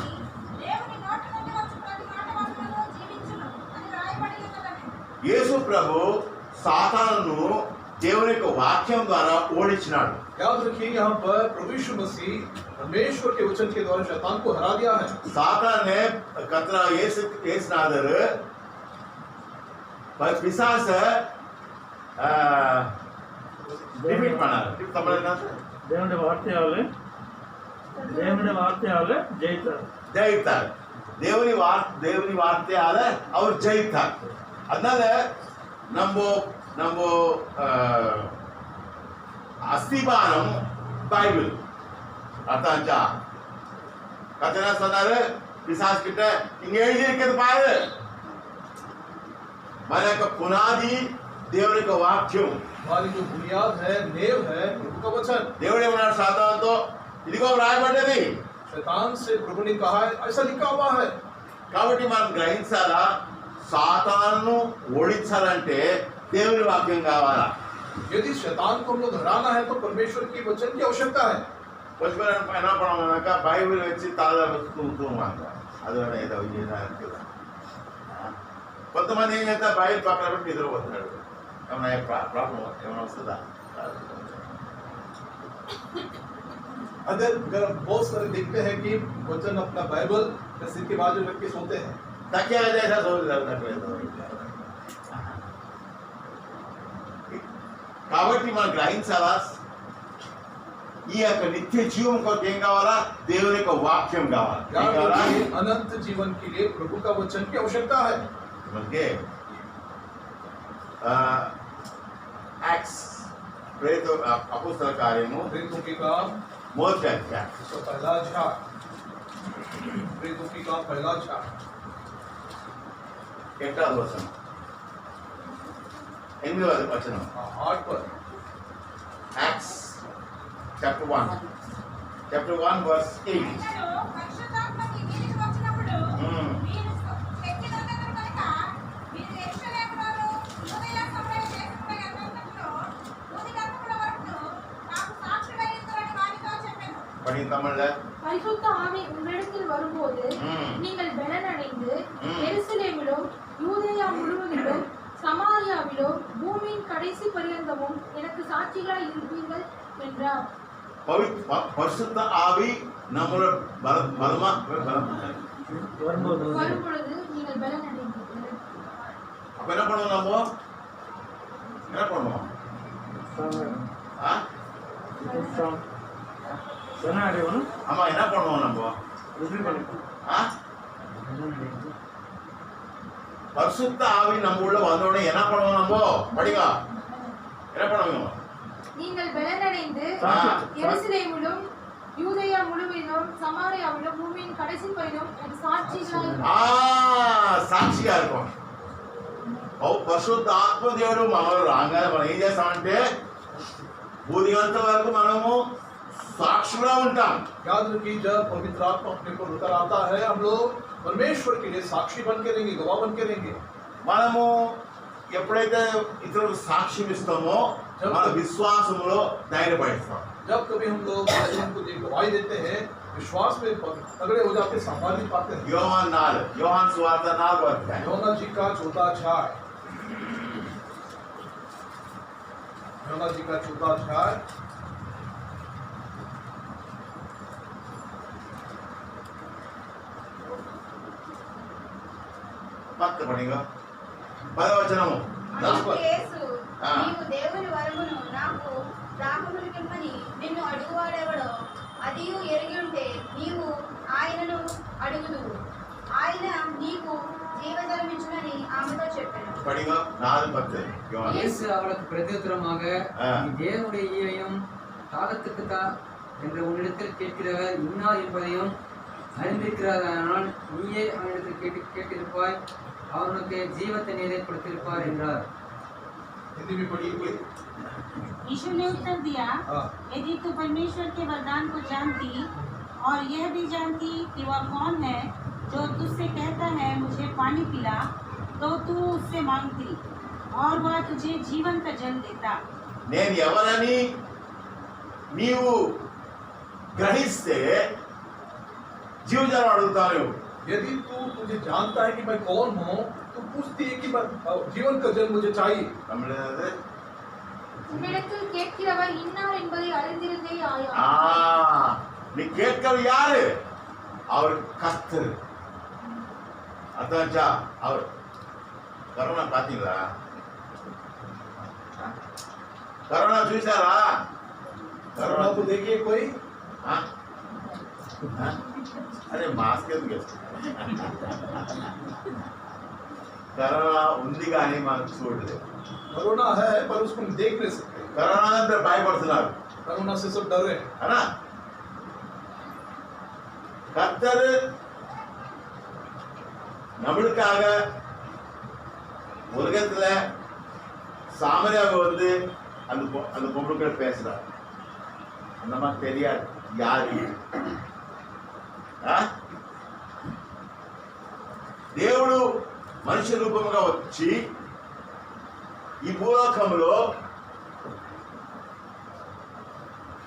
దేవుని నోటి నుండి వచ్చు ప్రతి మాట వలనను జీవించును అని రాయబడి ఉన్నదని. యేసు ప్రభు సాతానును దేవుని యొక్క వాక్యం ద్వారా ఓడించినాడు. याद रखिए यहाँ पर प्रभु यीशु मसीह परमेश्वर के वचन के द्वारा शैतान को हरा दिया है. सातान ने कतरा येसुनादर पिशाच डिफीट பண்ணாரு. தமிழ்ல என்ன? దేవుని వార్తయాలే జయితారు. ஜெயித்தார். தேவனி வார்த்தையால அவர் ஜெயித்தார். அதனால நம்ம அஸ்திபாரம் பைபிள். அதான்ச்சா கத்தனா சொன்னாரு பிசாஸ் கிட்ட இங்க எழுதி இருக்கிறது பாரு. మన యొక్క పునాది దేవుని యొక్క వాక్యం. हमारी जो बुनियाद है, नेव है प्रभु का वचन. దేవుడు ఏమన్నాడు సాతానుతో? ఇదిగో రాయబడ్డది. शैतान से प्रभु ने कहा है ऐसा लिखा हुआ है. కాబట్టి మనం గ్రహించాలా సాతానును ఓడించాలంటే దేవుని వాక్యం కావాలా. यदि शैतान को हम लोग हराना है तो परमेश्वर की वचन की आवश्यकता है. என்ன பண்ணுவாங்கனாக்கா பைபிள் வச்சு தாழ வச்சு தூங்குவாங்க. அதோட ஏதோ இதாக இருக்குதா. కొంతమంది ఏం చేస్తారు బైబిల్ పక్కన పెట్టి నిద్రపోతున్నాడు. ఏమైనా ప్రాబ్లం ఏమైనా వస్తుందా? अगर बहुत सारे देखते हैं कि वचन अपना बाइबल सिर के बाजू रख के सोते हैं. तकिया जैसा सोच కాబట్టి మనం గ్రహించాలా ఈ యొక్క నిత్య జీవం కొరకు ఏం కావాలా? దేవుని యొక్క వాక్యం కావాలి. अनंत जीवन के लिए प्रभु का वचन की आवश्यकता है. మనకి యాక్ట్స్ ప్రేత అపోస్తల కార్యము प्रेतों के काम మొదటి అధ్యాయం उसका पहला अध्याय. प्रेतों के काम पहला अध्याय 8వ వచనం 8వ వచనం 8 पर యాక్ట్స్ chapter 1 verse 8. పరిశుద్ధాత్మ మీ మీదికి వచ్చినప్పుడు మీరు శక్తి నొందెదరు కనుక தமிழ்ல பரிசுத்த ஆவி உங்களிடத்தில் வரும்போது ம். நீங்கள் பலனடைந்து ம். எருசலேமிலும் யூதேயா முழுவதிலும் சமாரியாவிலும் பூமியின் கடைசி பரியந்தமும் எனக்கு சாட்சிகளாய் இருப்பீர்கள் என்றார். பரிசுத்த ஆவி நம்மளோட பலமா வரும்போது வரும்பொழுது நீங்கள் பலனடைந்தீர்கள். அப்ப என்ன பண்ணுவோம் நம்ம என்ன பண்ணுவோம் ஆ? என்ன அடையணும் ஆமா என்ன பண்ணுவோம் நம்ம ரிசீவ் பண்ணிப்போம். ஆ? பரிசுத்த ஆவி நம்ம உள்ள வந்தோடனே என்ன பண்ணுவோம் நம்ம படிங்க என்ன பண்ணுவோம் நீங்கள் பலனடைந்து ஆ. எருசலேமிலும் யூதேயா முழுவதிலும் சமாரியாவிலும் பூமியின் கடைசி பரியந்தம் எனக்கு சாட்சிகளாய் సాక్షిగా இருக்கும் పరిశుద్ధ ఆత్మదేవుడు మనలో రాగా మనం ఏం చేస్తామంటే బూదిగంత వరకు మనము సాక్షులుగా ఉంటాం. याद रखिए जब पवित्र आत्मा अपने को उतर आता है हम लोग परमेश्वर के लिए साक्षी बन के रहेंगे, गवाह बन के रहेंगे. మనము ఎప్పుడైతే ఇతరులకు సాక్ష్యం ఇస్తామో మన విశ్వాసంలో ధైర్యపడిస్తాం. जब कभी हम लोग उनको गवाही देते हैं विश्वास में तगड़े हो जाते, संभाल पाते हैं. యోహాను సువార్త 4వ అధ్యాయం योना जी का चौथा अध्याय, योना जी का चौथा अध्याय పక్క పడిగా 10వ వచనము అందుకు యేసు, ఆ. నీవు దేవుని వరమును నాకు దాహమునికిమ్మని నిన్ను అడుగువాడెవడో అదియు ఎరిగి ఉంటే నీవు ఆయనను అడుగుదువు, ఆయన నీకు జీవజలమిచ్చునని ఆమెతో చెప్పాను. పడిగా 4:10 యోహాను இயேசு அவளுக்கு பிரதியுத்தரமாக, ஆ. நீ தேவனுடைய ஈவையும் தாகத்துக்குத்தா என்று உன்னிடத்தில் கேட்கிறவர் இன்னார் என்பதையும் அறிந்திருக்கிறதனால் நீயே அவனிடத்தில் கேட்டிருப்பாய், அவர் உனக்கு ஜீவ தண்ணீரை கொடுத்திருப்பார் என்றார். हिंदी में पढ़िए कोई. यीशु ने उत्तर दिया, हाँ. यदि तू परमेश्वर के वरदान को जानती और यह भी जानती कि वह कौन है जो तुझसे कहता है मुझे पानी पिला, तो तू उससे मांगती और वह तुझे जीवन का जल देता. నేను ఎవరని నీవు గ్రహిస్తే జీవజలం అడుగుతాను. यदि तू तुझे जानता है कि मैं कौन हूँ तो पूछती है कि जीवन का जल मुझे चाहिए. தமிழது உன்னிடத்தில் கேட்கிறவர் இன்னார் என்பதை அறிந்திருந்தே ஆயா. நீ கேட்கறது யாரு? அவர் கர்த்தர். அதான்ச்சா அவர் కరోనా பாத்தீங்களா? కరోనా చూసారా? करोना को देखिए कोई. ఆ? ఆ? అరే మాస్క్ ఎందుకు వేసుకున్నా? కరోనా ఉంది కానీ మనకు చూడలేదు. कोरोना है पर उसको हम देख नहीं सकते. కరోనా అంటే భయపడుతున్నారు कोरोना से सब डर रहे हैं. ஆனா கர்த்தர் நம்மளுக்காக உலகத்துல சாமரியாவை வந்து அந்த பொம்பளுக்கள் பேசுறார். அந்த மாதிரி தெரியாது யாரு. దేవుడు మనిషి రూపంగా వచ్చి ఈ భూలోకంలో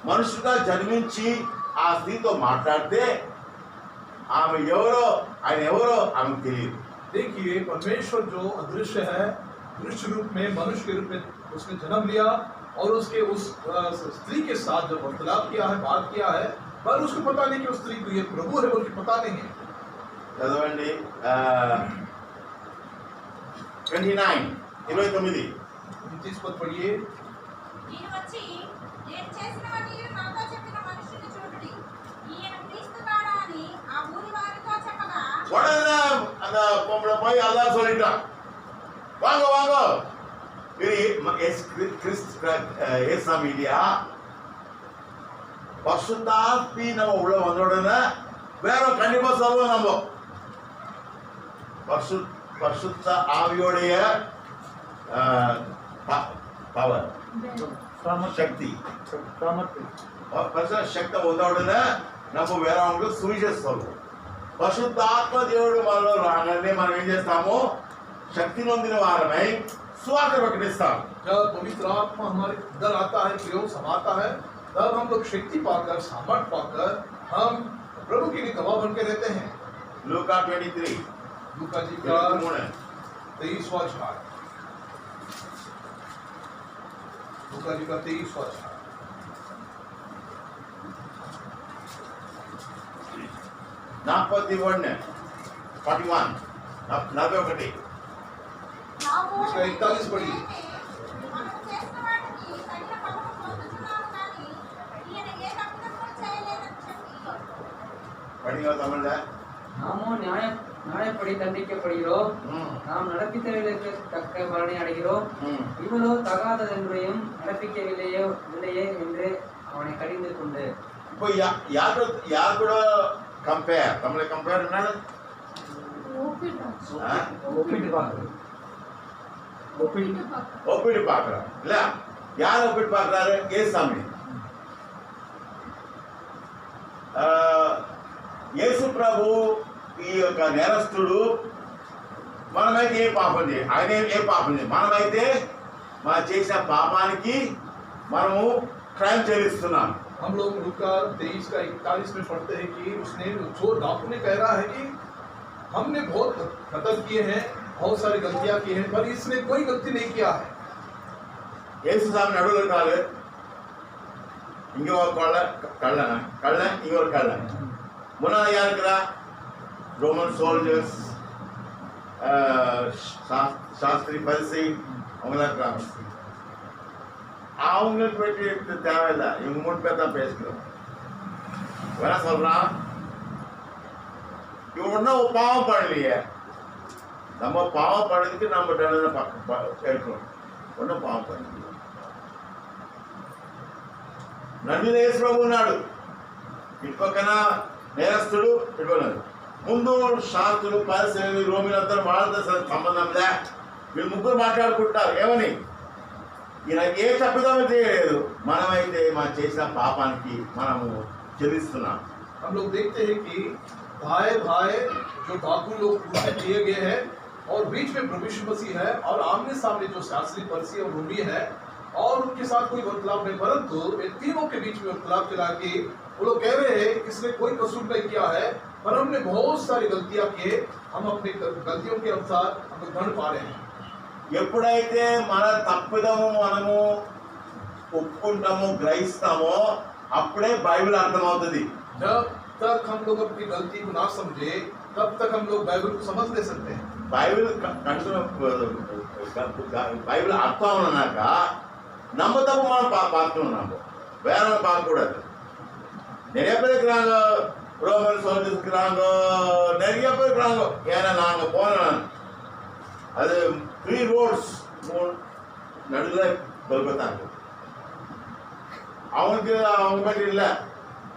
మనుషుగా జన్మించి ఆ స్త్రీతో మాట్లాడితే ఆమె ఎవరో ఆయన ఎవరో ఆమెకు తెలియదు. देखिए परमेश्वर जो अदृश्य है, दृश्य रूप में मनुष्य के रूप में उसने जन्म लिया और उसके उस स्त्री के साथ जो वार्तालाप किया है, बात किया है, पर उसको पता नहीं कि उस स्त्री को ये प्रभु है, बोल के पता नहीं है. చదవండి 29 29 पद पढ़िए. ఈయన వచ్చి నేను చేసినవన్నీ నాతో చెప్పిన మనుషుని చూడుడి, ఈయన క్రీస్తు కాడా అని ఆ ఊరి వారితో చెప్పగా உடனே அந்த பொம்பளை போய் அல்லாஹ் சொல்லிட்டான், வாங்க வாங்க ஏசாமி இல்லையா? பசுத்தாப்பி நம்ம உள்ள வந்த உடனே வேற கண்டிப்பா சொல்லுவோம் நம்ம பரிசுத்த ஆவியோடைய பவர் சக்தி பரிசுத்த சக்தி வந்த உடனே நம்ம வேற அவங்களுக்கு சுவிசேஷம் சொல்லுவோம். పరిశుద్ధాత్మ దేవుడు మనలో రాగానే మనం ఏం చేస్తాము? శక్తి నొందిన వారమై సువార్త ప్రకటిస్తాం. जब पवित्र आत्मा हमारे अंदर आता है, प्रयोग समाता है, तब हम लोग शक्ति पाकर, सामर्थ पाकर हम प्रभु के लिए गवाह बन के रहते हैं। लूका 23 लूका जी का 23वां अध्याय, लूका जी का 23वां अध्याय। नापति वर्णन 41 41 इसका 41 पढ़िए। మనం చేసిన వాటికి తగిన ఫలము పొందుతున్నాము కానీ ఈయన ఏ తప్పిదము చేయలేదని చెప్పి படிங்க தமிழ்ல நாமும் நியாயப்படி தண்டிக்கப்படுகிறோம். நாம் நடப்பித்தவர்களுக்கு தக்க பலனை அடைகிறோம். இவளோ தகாததென்றையும் நடப்பிக்கவில்லையே என்று அவனை கடிந்து கொண்டு. இப்போ யார் கூட கம்பேர் தமிழ்ல கம்பேர் என்ன ஒப்பிட்டு பார்க்கிறோம். ஒப்பிட்டு பார்க்கிறோம் இல்ல? யார் ஒப்பிட்டு பார்க்கிறாரு? ஏசாமி. యేసు ప్రభు ఈ యొక్క నేరస్తుడు. మనమైతే ఏ పాపం చేయ, ఆయన ఏ పాపం చేయ, మనమైతే మనం చేసిన పాపానికి మనము క్రైమ్ చెల్లిస్తున్నాం. हम लोग लूका 23 का 41 में पढ़ते हैं कि उसने जो डॉक्टर ने कह रहा है कि हमने बहुत कत्ल किए हैं, बहुत सारी गलतियां की हैं, पर इसने कोई गलती नहीं किया है। యేసు స్వామి నడువులు కాదు, ఇంకొక కళ్ళ ఇంకొక కళ్ళ முன்னாடி யார் இருக்கிறா? ரோமன் சோல்ஜர்ஸ், சாஸ்திரி, பரிசை, அவங்களாம் இருக்கிறாங்க. அவங்களுக்கு போயிட்டு தேவையில்லை, இவங்க 3 பேர் தான் பேசுகிறோம். வேணா சொல்றான், இவன் ஒன்றும் பாவம் பண்ணலையே, நம்ம பாவம் பண்ணதுக்கு நம்ம எடுக்கிறோம், ஒன்றும் பாவம் பண்ணல. నన్ను ఉన్నాడు ఇటు పక్కన నేరస్తుడు, ఇటున్నాడు ముందు శాస్త్రులు, పరిశీలు, రోమిలంతా వాళ్ళతో సంబంధం లే. వీళ్ళు ముగ్గురు మాట్లాడుకుంటారు ఏమని, ఈయన ఏ తప్పిదమో చేయలేదు, మనమైతే మనం చేసిన పాపానికి మనము చెల్లిస్తున్నాం. हम लोग देखते हैं कि भाई जो डाकू लोग किए गए हैं और बीच में प्रभु यीशु मसीह है और आमने सामने जो शास्त्री, फरीसी और रोमी है और उनके साथ कोई बदलाव नहीं, परंतु इन तीनों के बीच में बदलाव चला के वो लोग कह रहे हैं इसने कोई कसूर नहीं किया है, पर हमने बहुत सारी गलतियां की, हम अपनी गलतियों के अनुसार हम दंड पा रहे हैं। ఎప్పుడైతే మన తప్పిదము మనము ఒప్పుకుంటామో, గ్రహిస్తామో, అప్పుడే బైబిల్ అర్థమవుతుంది. जब तक हम लोग अपनी गलती को ना समझे तब तक हम लोग बाइबल को समझ नहीं सकते हैं। బైబిల్ అర్థం అన్నాక நம்ம தப்பு మనం பார்க்கணும், நம்ம வேற பார்க்கக்கூடாது. நிறைய பேர் இருக்கிறாங்க, ரோமன் சோல்ஜர்ஸ் இருக்கிறாங்க, நிறைய பேர் இருக்கிறாங்க. ஏன்னா நாங்கள் போனேன், அது 3 roads நடுவில் கொல்கத்தாங்க. அவனுக்கு அவங்க பற்றி இல்லை,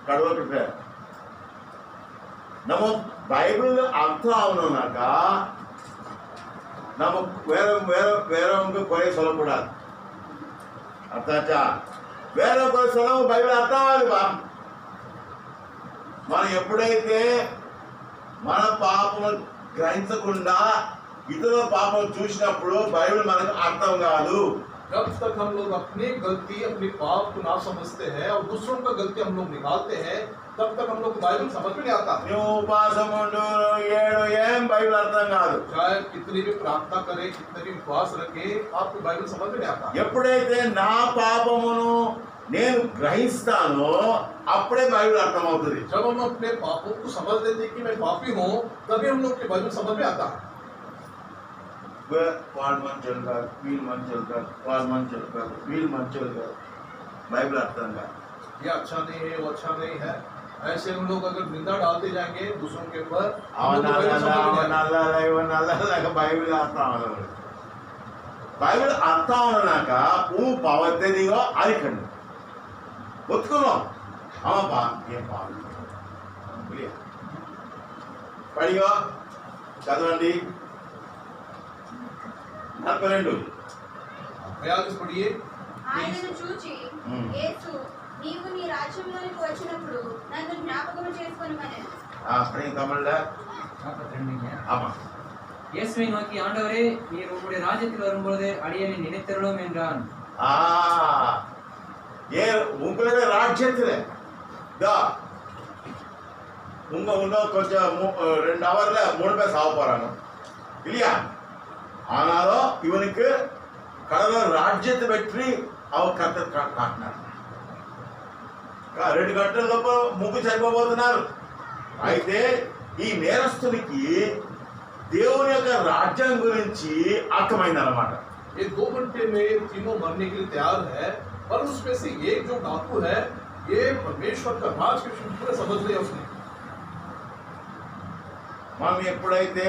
கடவுள்கிட்ட. நம்ம பைபிள் அர்த்தம் ஆகணும்னாக்கா நம்ம வேறவங்க குறை சொல்லக்கூடாது. అర్థాచా వేరే ఒక స్థలం బైబిల్ అర్థం అవ్వాలిబా. మనం ఎప్పుడైతే మన పాపం గ్రహించకుండా ఇతరుల పాపం చూసినప్పుడు బైబిల్ మనకు అర్థం కాదు. जब तक हम लोग अपनी गलती, अपने पाप को ना समझते हैं और दूसरों का गलती हम लोग निकालते हैं, तब तक हम लोग बाइबल समझ में नहीं आता। నువ్వు ఉపవాసం ఉండు, ఏం బైబిల్ అర్థం కాదు. चाहे कितनी भी प्रार्थना करें, कितने भी उपवास रखें, आपको बाइबल समझ में नहीं आता। ఎప్పుడైతే నా పాపమును నేను గ్రహిస్తానో అప్పుడే బైబిల్ అర్థమవుతుంది. जब हम अपने पापों को समझ लेते हैं कि मैं पापी हूँ, तभी हम लोग के बाइबल समझ में आता है। వాళ్ళు మంచోళ్ళు కాదు, వీళ్ళు మంచోళ్ళు కాదు, వాళ్ళు మంచోళ్ళు కాదు, వీళ్ళు మంచోళ్ళు కాదు, బైబిల్ అర్థం కాదు. ये अच्छा नहीं है, वो अच्छा नहीं है, ऐसे हम लोग अगर निंदा डालते जाएंगे दूसरों के ऊपर, బైబిల్ అర్థం అవ్వదు. బైబిల్ అర్థం అవనాక పువ్వు పవద్దదిగో అరికండి ఒత్తుకున్నాం. ఏం పాలు పడిగో చదవండి 42. पढ़िए। ఆయనను చూచి యేసు నీవు నీ రాజ్యంలోనికి వచ్చినప్పుడు నన్ను జ్ఞాపకం చేసుకొనుమనెను. పడి తమిళ 42ங்க. ஆமா. இயேசுவை நோக்கி, ஆண்டவரே, நீர் உம்முடைய ராஜ்யத்தில் வரும்பொழுது அடியேனை நினைத்தருளும் என்றான். ஏ உங்களுடைய ராஜ்யத்துல இன்னும் கொஞ்சம் 2 ஹவர்ல 3 பேர் சாவ போறாங்க இல்லையா? ஆனாலும் இவனுக்கு கடவுள் ராஜ்யத்தை வெற்றி அவர் కర్త కాకినారు 2 గంటలలోపు ముగ్గు చనిపోబోతున్నారు. అయితే ఈ నేరస్తునికి దేవుని యొక్క రాజ్యం గురించి అర్థమైంది అన్నమాట. ये 2 घंटे में तीनों मरने के लिए तैयार है, पर उसमें से एक जो डाकू है ये परमेश्वर का राज के विषय पूरा समझ लिया उसने. మనం ఎప్పుడైతే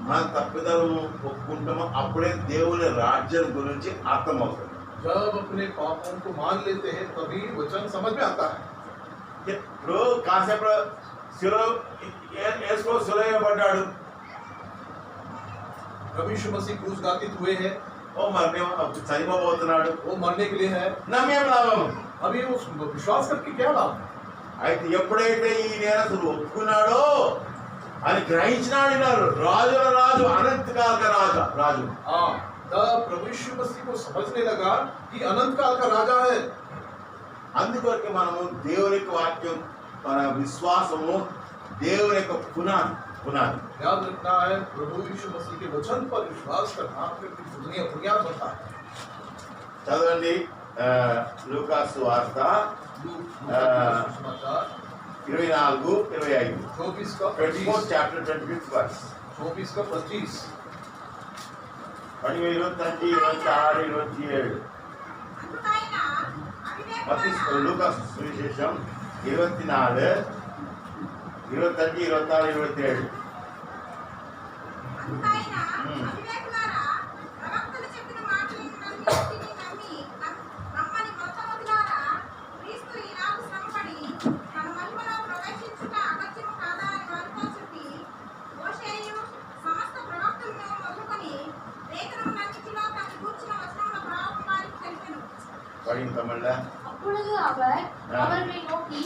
మన తప్పిదాలు ఒప్పుకుంటామో అప్పుడే దేవుని రాజ్యం గురించి అర్థమవుతుంది. जब अपने पापों को मान लेते हैं तभी वचन समझ में आता है. ఇప్పుడు కాసేపు యేసు సిలువవేయబడ్డాడు, प्रभु यीशु मसीह क्रूस घातित हुए हैं, ఓ మరణి చనిపోబోతున్నాడు, वो मरने के लिए है. నమ్మేం లాభం? अभी उस विश्वास करके क्या लाभ? అయితే ఎప్పుడైతే ఈ నేరస్తుడు ఒప్పుకున్నాడో అని గ్రహించినాడు, రాజుల రాజు అనంతకాల రాజు. हाँ, तब प्रभु यीशु मसीह को समझने लगा कि अनंत काल का राजा है. అందుకొరకు మనము దేవుని యొక్క వాక్యం, మన విశ్వాసము దేవుని యొక్క పునాది. याद रखना है, प्रभु यीशु मसीह के वचन पर विश्वास करना फिर दुनिया बुनियाद बनता है. చదవండి లూకాసు వార్త 24-25. 24 का 24 25. chapter 25 verse. 24 का 25. 25, 26, 27. అందుకైన మత్తయి అవివేకులారా, లూకాసు సువిశేషం 24, 25, 26, 27. అందుకైన అవివేకులారా, ప్రవక్తలు చెప్పిన మాటలను నమ్మి నమ్మని మొత్తమొదలారా, క్రీస్తు ఈనాడు శ్రమపడి తన మహిమలో ప్రవేశించుట అగత్యము కాదా అని వారితో చెప్పి, మోషేయు సమస్త ప్రవక్తలను మొదలుకొని లేఖనములన్నిటిలో తనను గూర్చిన వచనముల భావం వారికి తెలిపెను. படிங்க தமிழ்ல. அப்பொழுது அவர் அவர்களை நோக்கி,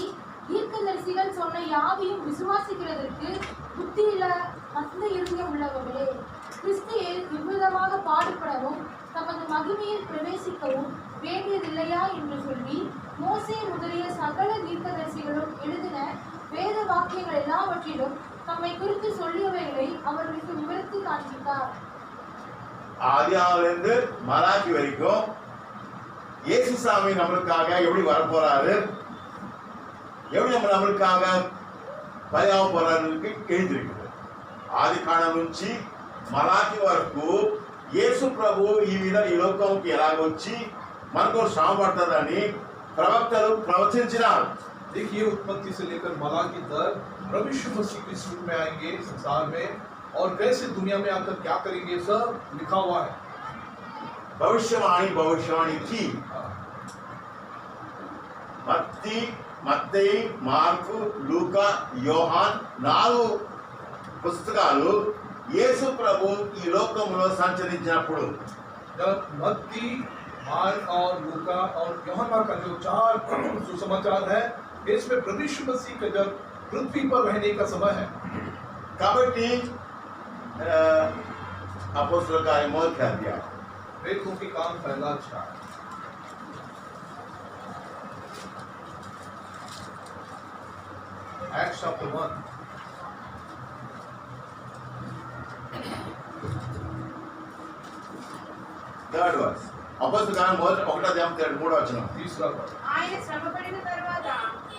தீர்க்கதரிசிகள் சொன்ன யாவையும் விசுவாசிக்கிறதற்கு புத்தியுள்ள மந்த இருதயம் உள்ளவர்களே, கிறிஸ்துவில் இவ்விதமாக பாடுபடவும் தமது மகிமையில் பிரவேசிக்கவும் வேண்டியதில்லையா என்று சொல்லி, மோசே முதலிய சகல தீர்க்கதரிசிகளும் எழுதின வேத வாக்கியங்கள் எல்லாவற்றிலும் தம்மை குறித்து சொல்லியவைகளை அவர்களுக்கு விவரித்து காண்பித்தார். ஆதியாவிலிருந்து மலாக்கி வரைக்கும் இயேசு சாமி நம்மளுக்காக எப்படி வரப்போறாரு, எப்படி நம்மளுக்காக బలియావ పోరానికి కేంద్రీకృత. ఆది కాండం నుంచి మలాకి వరకు యేసు ప్రభు ఈ లోకంకి ఎలాగొచ్చి మనకు శ్రమ పడుతుందని ప్రవక్తలు ప్రవచించినారు. देखिए, उत्पत्ति से लेकर मलाकी तक प्रभु यीशु मसीह किस रूप में आएंगे संसार में और कैसे दुनिया में आकर क्या करेंगे, सब लिखा हुआ है. భవిష్యవాణికి మత్తయి, మార్కు, లూకా, యోహాన్ 4 పుస్తకాలు యేసు ప్రభు ఈ లోకంలో సంచరించినప్పుడు, जब मत्ती, मार्क और लूका और यूहन्ना का जो 4 सुसमाचार है, इसमें प्रभु यीशु मसीह का जब पृथ्वी पर रहने का समय है. కాబట్టి అపోస్తలుల కార్యం మొదటి అధ్యాయం प्रेरितों के काम पहला अध्याय. Acts chapter 1. Third verse. అపోస్తలుల కార్యం మొదటి 1వ అధ్యాయం 3వ వచనం. तीसरा पद. ఆయన శ్రమపడిన తరువాత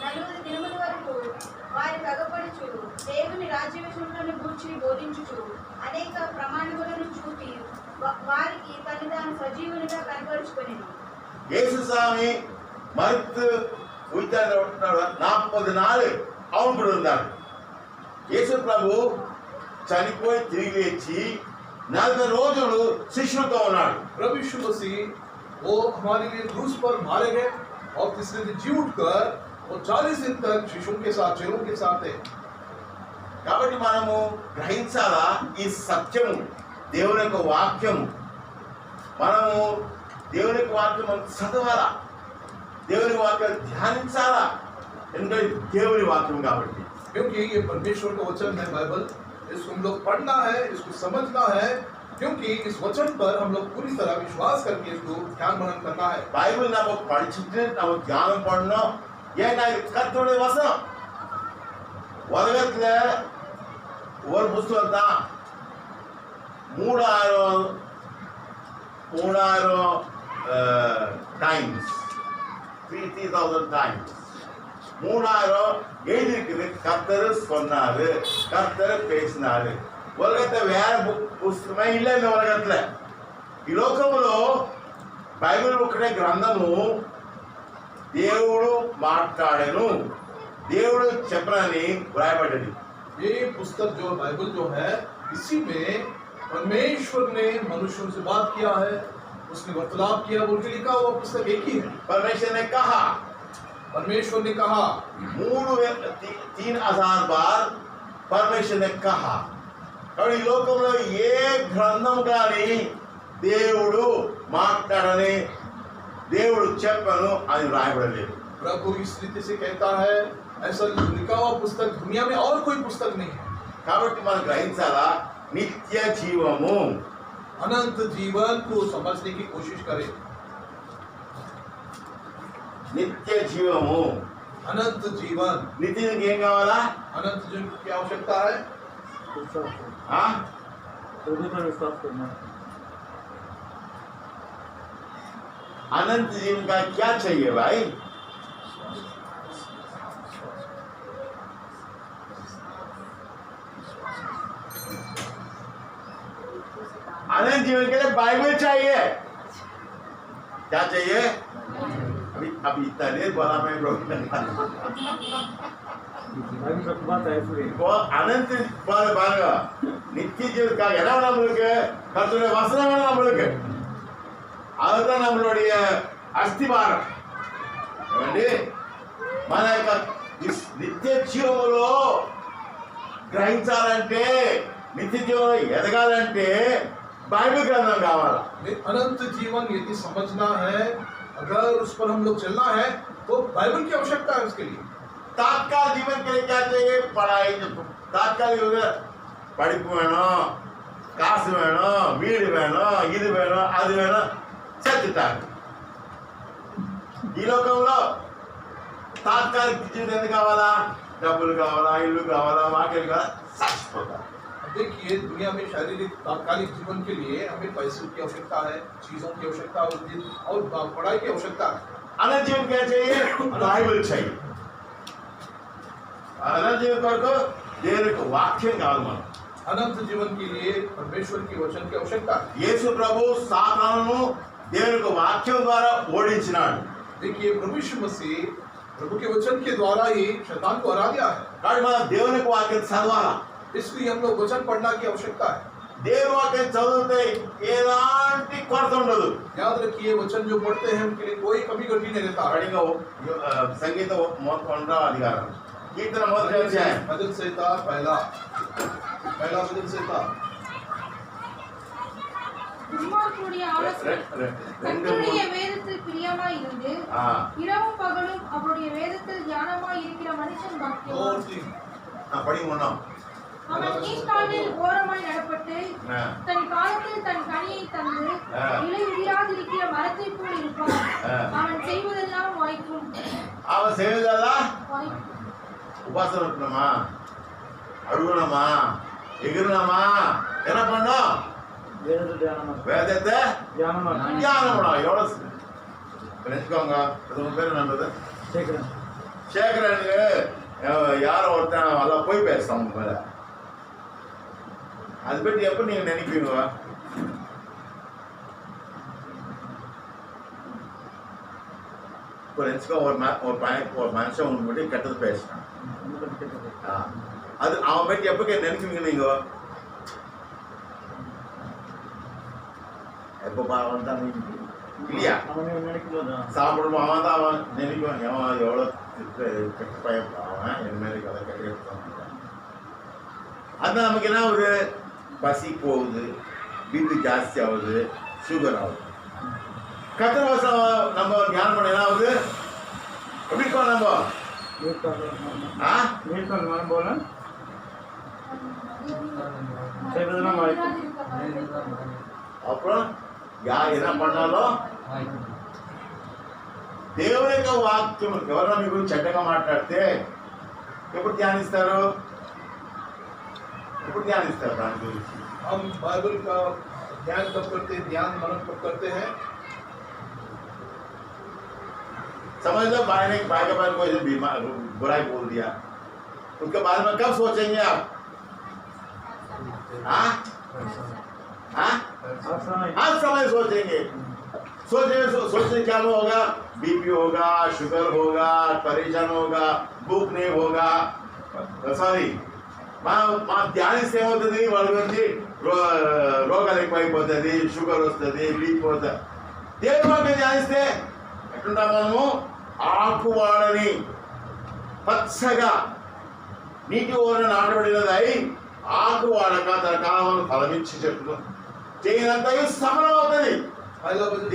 40 దినముల వరకు వారికి అగపడుచు దేవుని రాజ్య విషయములను గూర్చి బోధించుచు అనేక ప్రమాణములను చూపి వారికి తను తాను సజీవునిగా కనపరుచుకొనెను. యేసు స్వామి మరుతు ఉద్యాన 40 నాళ్ళు అవును కూడా ఉన్నారు. యేసు ప్రభు చనిపోయి తిరిగి లేచి 40 రోజులు శిష్యులతో ఉన్నాడు. प्रभु यीशु मसीह वो हमारे लिए क्रूस पर मारे गए और तीसरे दिन जी उठकर वो 40 दिन तक शिष्यों के साथ, चेलों के साथ थे. కాబట్టి మనము గ్రహించాలా ఈ సత్యము, దేవుని యొక్క వాక్యము. మనము దేవుని యొక్క వాక్యం చదవాలా, దేవుని వాక్యం ధ్యానించాలా, ఎందుకంటే దేవుని వాక్యం కాబట్టి. क्योंकि ये परमेश्वर का वचन है बाइबल, इसको हम लोग पढ़ना है, इसको समझना है, क्योंकि इस वचन पर हम लोग पूरी तरह विश्वास करके इसको ध्यान मनन करना है. బైబిల్ நமக்கு படிச்சுட்டு நம்ம தியானம் பண்ணணும். ஏன்னா இது கர்த்தருடைய வசனம். உலகத்துல ஒரு புஸ்தகம் தான் 3000 டைம்ஸ் 3000 டைம்ஸ் 3000 எழுதிருக்குது. கர்த்தர் சொன்னாரு, கர்த்தர் பேசினாரு. உலகத்தை வேற పుస్తకమే இல்லை இந்த ఉలగట్ల. ఈ లోకంలో బైబిల్ ఒకటే గ్రంథము. దేవుడు మాట్లాడెను, దేవుడు చెప్పనని వ్రాయబడ్డది. ये पुस्तक जो बाइबल जो है, इसी में परमेश्वर ने मनुष्यों से बात किया है, उसने वार्तालाप किया, बोल के लिखा हुआ पुस्तक एक ही है। परमेश्वर ने कहा 3000 बार परमेश्वर ने कहा. కాబట్టి ఈ లోకంలో ఏ గ్రంథం కానీ దేవుడు మాట్లాడని, దేవుడు చెప్పను అని రాయబడలేదు. प्रभु इस रीति से कहता है, ऐसा लिखा हुआ पुस्तक दुनिया में और कोई पुस्तक नहीं है. కాబట్టి మనం గ్రహించాలా, నిత్య జీవము, अनंत जीवन को समझने की कोशिश करें. నిత్య జీవము, अनंत जीवन, నిత్యానికి ఏం కావాలా? अनंत जीवन की क्या आवश्यकता है? ఆ? प्रभु पर विश्वास करना। अनंत जीवन का क्या चाहिए भाई? अनंत जीवन के लिए बाइबल चाहिए. क्या चाहिए? अभी इतना देर बोला मैं बाइबल का बात है इसलिए இப்போ அனந்த பாருங்க, நித்திய ஜீவனுக்காக என்ன வேணும் நம்மளுக்கு? கர்த்தருடைய வசனம் வேணும் நம்மளுக்கு. அதுதான் நம்மளுடைய అస్థివారం. ఏమండి, మన యొక్క నిత్య జీవములో గ్రహించాలంటే, నిత్య జీవంలో ఎదగాలంటే బైబిల్ గ్రంథం కావాలి. अनंत जीवन यदि समझना है, अगर उस पर हम लोग चलना है, तो बाइबल की आवश्यकता है उसके लिए. तात्काल जीवन के लिए क्या चाहिए? पढ़ाई. तात्कालिक படிப்பு வேணும், காசு வேணும், வீடு வேணும், இது வேணும், அது வேணும், చచ్చితారు. ఈ లోకంలో తాత్కాలిక జీవితం ఎందుకు కావాలా? డబ్బులు కావాలా, ఇల్లు కావాలా, వాకిలు కావాలా, చచ్చిపోతారు. देखिए, दुनिया में शारीरिक तात्कालिक जीवन के लिए हमें पैसों की आवश्यकता है, चीजों की आवश्यकता होती है और पढ़ाई की आवश्यकता है. अनंत जीवन क्या चाहिए? बाइबल चाहिए. अनंत जीवन కొరకు దేవుని యొక్క వాక్యం కావాలి. మనం अनंत जीवन के लिए परमेश्वर की वचन की आवश्यकता है. యేసు ప్రభు సాతానును దేవుని యొక్క వాక్యం ద్వారా ఓడించినాడు. देखिए, प्रभु यीशु मसीह प्रभु के वचन के द्वारा ही शैतान को हरा दिया है. కాబట్టి మనం దేవుని యొక్క వాక్యం చదవాలా. इसलिए हम लोग वचन पढ़ना की आवश्यकता है. దేవుని వాక్యం చదివితే ఎలాంటి కొరత ఉండదు. याद रखिए, वचन जो पढ़ते हैं उनके लिए कोई कमी घटी नहीं रहता. కడిగా సంగీత 1వ అధికారం, కీర్తన 1వ అధ్యాయం, भजन संहिता पहला भजन संहिता. துன்மார்க்கருடைய ஆலோசனை கர்த்தருடைய வேதத்தில் பிரியமாய் இருந்து இரவும் பகலும் அவருடைய வேதத்தில் தியானமாய் இருக்கிற மனுஷன் பாக்கியவான். படி முன்னோம். அவன் நீர்க்காலில் ஓரமாய் நடப்பட்டு தன் காலத்தில் தன் கனியை தந்து இலை உதிராதிருக்கிற மரத்தைப் போல் இருப்பான். அவன் செய்வதெல்லாம் வாய்க்கும். அவன் செய்வதெல்லாம் வாய்க்கும். உபாசம் இருக்கணுமா, அழுகணுமா, எகிரணுமா, என்ன பண்ணும்? வேதத்தை தியானம் பண்ணணும். எவ்வளவு நினைச்சுக்கோங்க. உங்க பேரு நம்பது சேகரனுக்கு யாரோ ஒருத்தன் நல்லா போய் பேசுறான் உங்க மேல. அது பற்றி எப்ப நீங்க நினைப்பீங்க? இப்போ நினைச்சுக்கோ, ஒரு மனுஷன் உங்களுக்கு மட்டும் கெட்டது பேசுறான், அது அவன் பற்றி எப்ப நினைக்குவீங்க நீங்க? எப்போ அவன் தான் இல்லையா? சாப்பிடுவோம், அவன் தான் அவன் நினைக்குவான், அவன் எவ்வளோ கெட்ட பையன், அவன் என் மேலே கதை கட்டிட்டான். அது நமக்கு என்ன ஆகுது? பசி போகுது, பிபி ஜாஸ்தி ஆகுது, சுகர் ஆகுது. கத்திர வருஷம் நம்ம தியானம் பண்ண என்ன ஆகுது? எப்படி இருக்கோம் நம்ம? அப்புறம் யார் என்ன பண்ணாலும் దేవుని యొక్క వాక్యం ఎవరైనా మీ గురించి చెడ్డగా మాట్లాడితే ఎప్పుడు ధ్యానిస్తారు దాని గురించి? हम बाइबल का ध्यान कब करते हैं, ध्यान मनन कब करते हैं? समझ लो भाई ने भाई के बारे में कोई बीमार बुराई बोल दिया, उसके बारे में कब सोचेंगे आप? हाँ हर समय सोचेंगे। सोचने क्या होगा? बीपी होगा, शुगर होगा, परेशान होगा, भूख नहीं होगा, सॉरी మా ధ్యానిస్తే ఏమవుతుంది? వాళ్ళ గురించి రోగాలు ఎక్కువైపోతుంది, షుగర్ వస్తుంది, బీపీ పోతుంది. దేవుని వాక్యం ధ్యానిస్తే ఎట్లుంటాం మనము? ఆకువాడని పచ్చగా నీటి ఓరన నాటబడినదై ఆకు వాడక తన కాలంలో ఫలమిచ్చి చెట్లు చేయనంతయు సఫలం అవుతుంది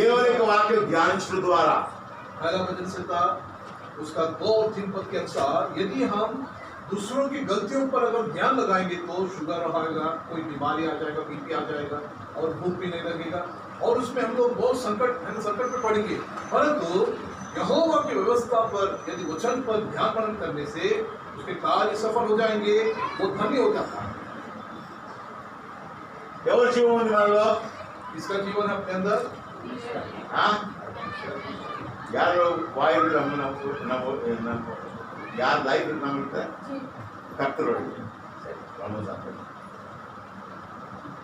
దేవుని యొక్క వాక్యం ధ్యానించడం ద్వారా। पहला वचन से था उसका 2 और 3 पद के अनुसार यदि हम दूसरों की गलतियों पर अगर ध्यान लगाएंगे तो शुगर आएगा, कोई बीमारी आ जाएगा, बीपी आ जाएगा और भूख भी नहीं लगेगा और उसमें हम लोग बहुत संकट में पड़ेंगे। परंतु यहोवा की व्यवस्था पर यदि वचन पर ध्यान मनन करने से उसके कार्य सफल हो जाएंगे, वो धन्य हो जाता है। ఎవరి జీవం ఉంది మనలో? इसका जीवन है अपने अंदर। ಯಾರು ವಾಯು ಯಾರು ಲೈಫ್ ನಮ್ಮಿರುತ್ತೆ ಕರ್ತರೊಳಗೆ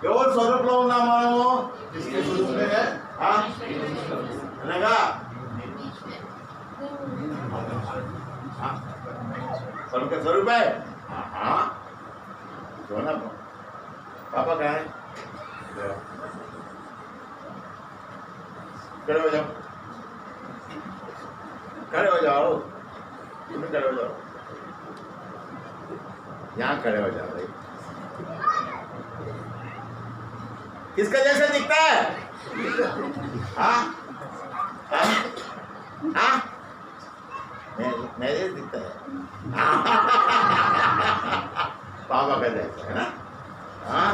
ఎవరు స్వరూపంలో ఉన్నాం మనము? जिसके स्वरूप में है అనగా सबका स्वरूप है। हाँ जो ना पापा कहाँ है? खड़े हो जाओ, खड़े हो जाओ, तुम खड़े हो जाओ, यहाँ खड़े हो जाओ भाई। किसका जैसा दिखता है? हाँ हाँ हाँ मेरे दिखता है पापा का जैसा है ना। हाँ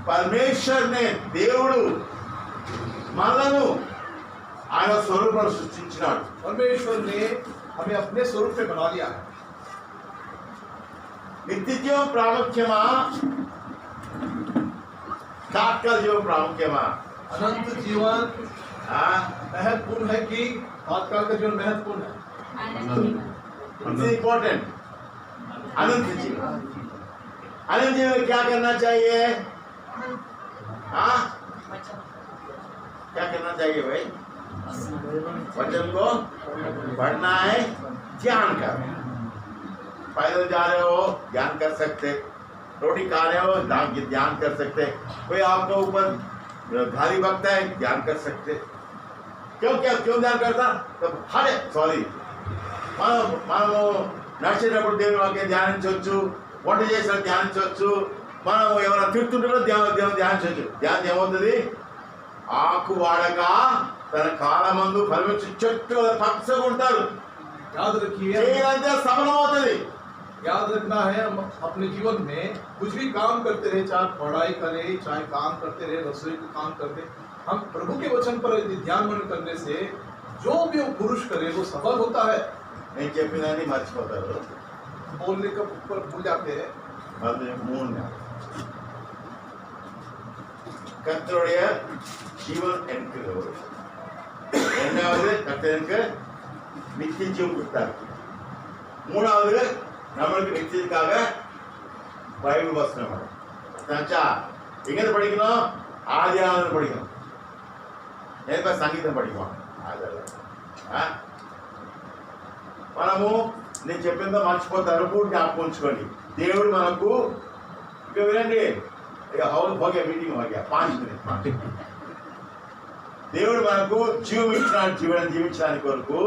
परमेश्वर ने దేవుడు మనలను ఆయన స్వరూపంలో సృష్టించినాడు। परमेश्वर ने हमें अपने स्वरूप में बना लिया है। నిత్య జీవం ప్రాముఖ్యమా తాత్కాల జీవం ప్రాముఖ్యమా? अनंत जीवन महत्वपूर्ण है कि तात्काल का जीवन महत्वपूर्ण है? इम्पोर्टेंट। अनंत जीवन, अनंत जीवन में क्या करना चाहिए? हाँ क्या करना चाहिए भाई? वचन को पढ़ना है, ध्यान करना। पैदल जा रहे हो ध्यान कर सकते, रोटी खा रहे हो ध्यान कर सकते, कोई आपके ऊपर गाली बकता है ध्यान कर सकते। क्यों ध्यान करता? तो हरे सॉरी మనము నడిచేటప్పుడు దేవుని వాక్యం ధ్యానించవచ్చు, వంట చేసినప్పుడు ధ్యానించవచ్చు, మనం ఎవరైనా తిడుతుంటారో ధ్యానించవచ్చు। ధ్యానం ఏమవుతుంది? ఆకు వాడక తన కాలమందు ఫలించు చెట్టు పచ్చగా ఉంటారు। याद रखिए, చేయనంతే సఫలం అవుతుంది। याद रखना है हम अपने जीवन में कुछ भी काम करते रहे, चाहे पढ़ाई करे, चाहे काम करते रहे, रसोई का काम करते, हम प्रभु के वचन पर यदि ध्यान मनन करने से जो भी वो पुरुष करे वो सफल होता है। నేను చెప్పినని మర్చిపోతారు, बोलने का ऊपर भूल जाते हैं। மறுபடி 3 கர்த்தருடைய ஜீவன் என்கிறவர், இரண்டாவது கர்த்தருக்கு நித்திய ஜீவன் கொடுத்தார், மூணாவது நம்மளுக்கு நிச்சயத்துக்காக பைபிள் வசனம் நினைச்சா எங்க படிக்கணும்? ஆதியாகமம் படிக்கணும், ஏன் సంగీతం படிக்கணும்। మనము నేను చెప్పిందో మర్చిపోతారు, పూర్తి జ్ఞాపకం ఉంచుకోండి। దేవుడు మనకు ఇక వినండి, ఇక హౌస్ హోగే మీటింగ్ హోగా 5 మినిట్ దేవుడు మనకు జీవం ఇచ్చినాడు, జీవనం జీవించడానికి కొరకు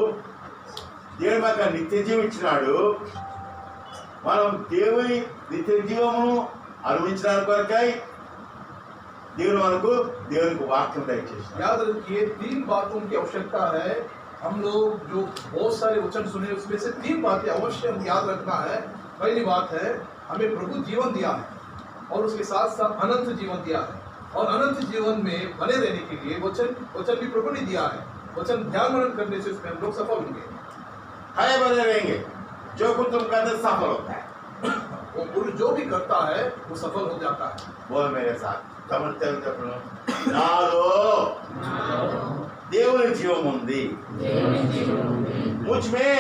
దేవుడు మనకు నిత్య జీవం ఇచ్చినాడు। మనం దేవుని నిత్య జీవమును అనుభవించడానికి కొరకై దేవుడు మనకు దేవునికి వాక్యం దయచేసాడు। याद रखिए 3 बातों की आवश्यकता है। हम लोग जो बहुत सारे वचन सुने उसमें से 3 बातें अवश्य हम याद रखना है। पहली बात है हमें प्रभु जीवन दिया है और उसके साथ साथ अनंत जीवन दिया है, और अनंत जीवन में बने रहने के लिए वचन भी प्रभु ने दिया है। वचन ध्यान मनन करने से उसमें हम लोग सफल होंगे। हाय बने रहेंगे। जो कुछ तुम करते सफल होता है। वो पुरुष जो भी करता है वो सफल हो जाता है। बोल मेरे साथ समझते हो చెప్పను నాలో దేవుని జీవం ఉంది मुझ में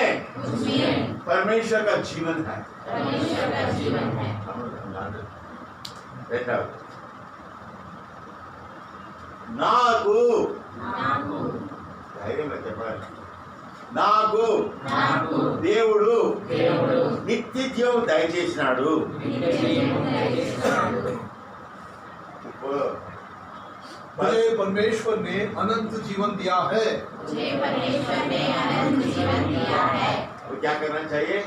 परमेश्वर का जीवन है। రెండవది నాకు ధైర్యంగా చెప్పాలి నాకు దేవుడు నిత్య జీవం దయచేసినాడు। मुझे परमेश्वर ने अनंत जीवन दिया है। तो क्या करना चाहिए?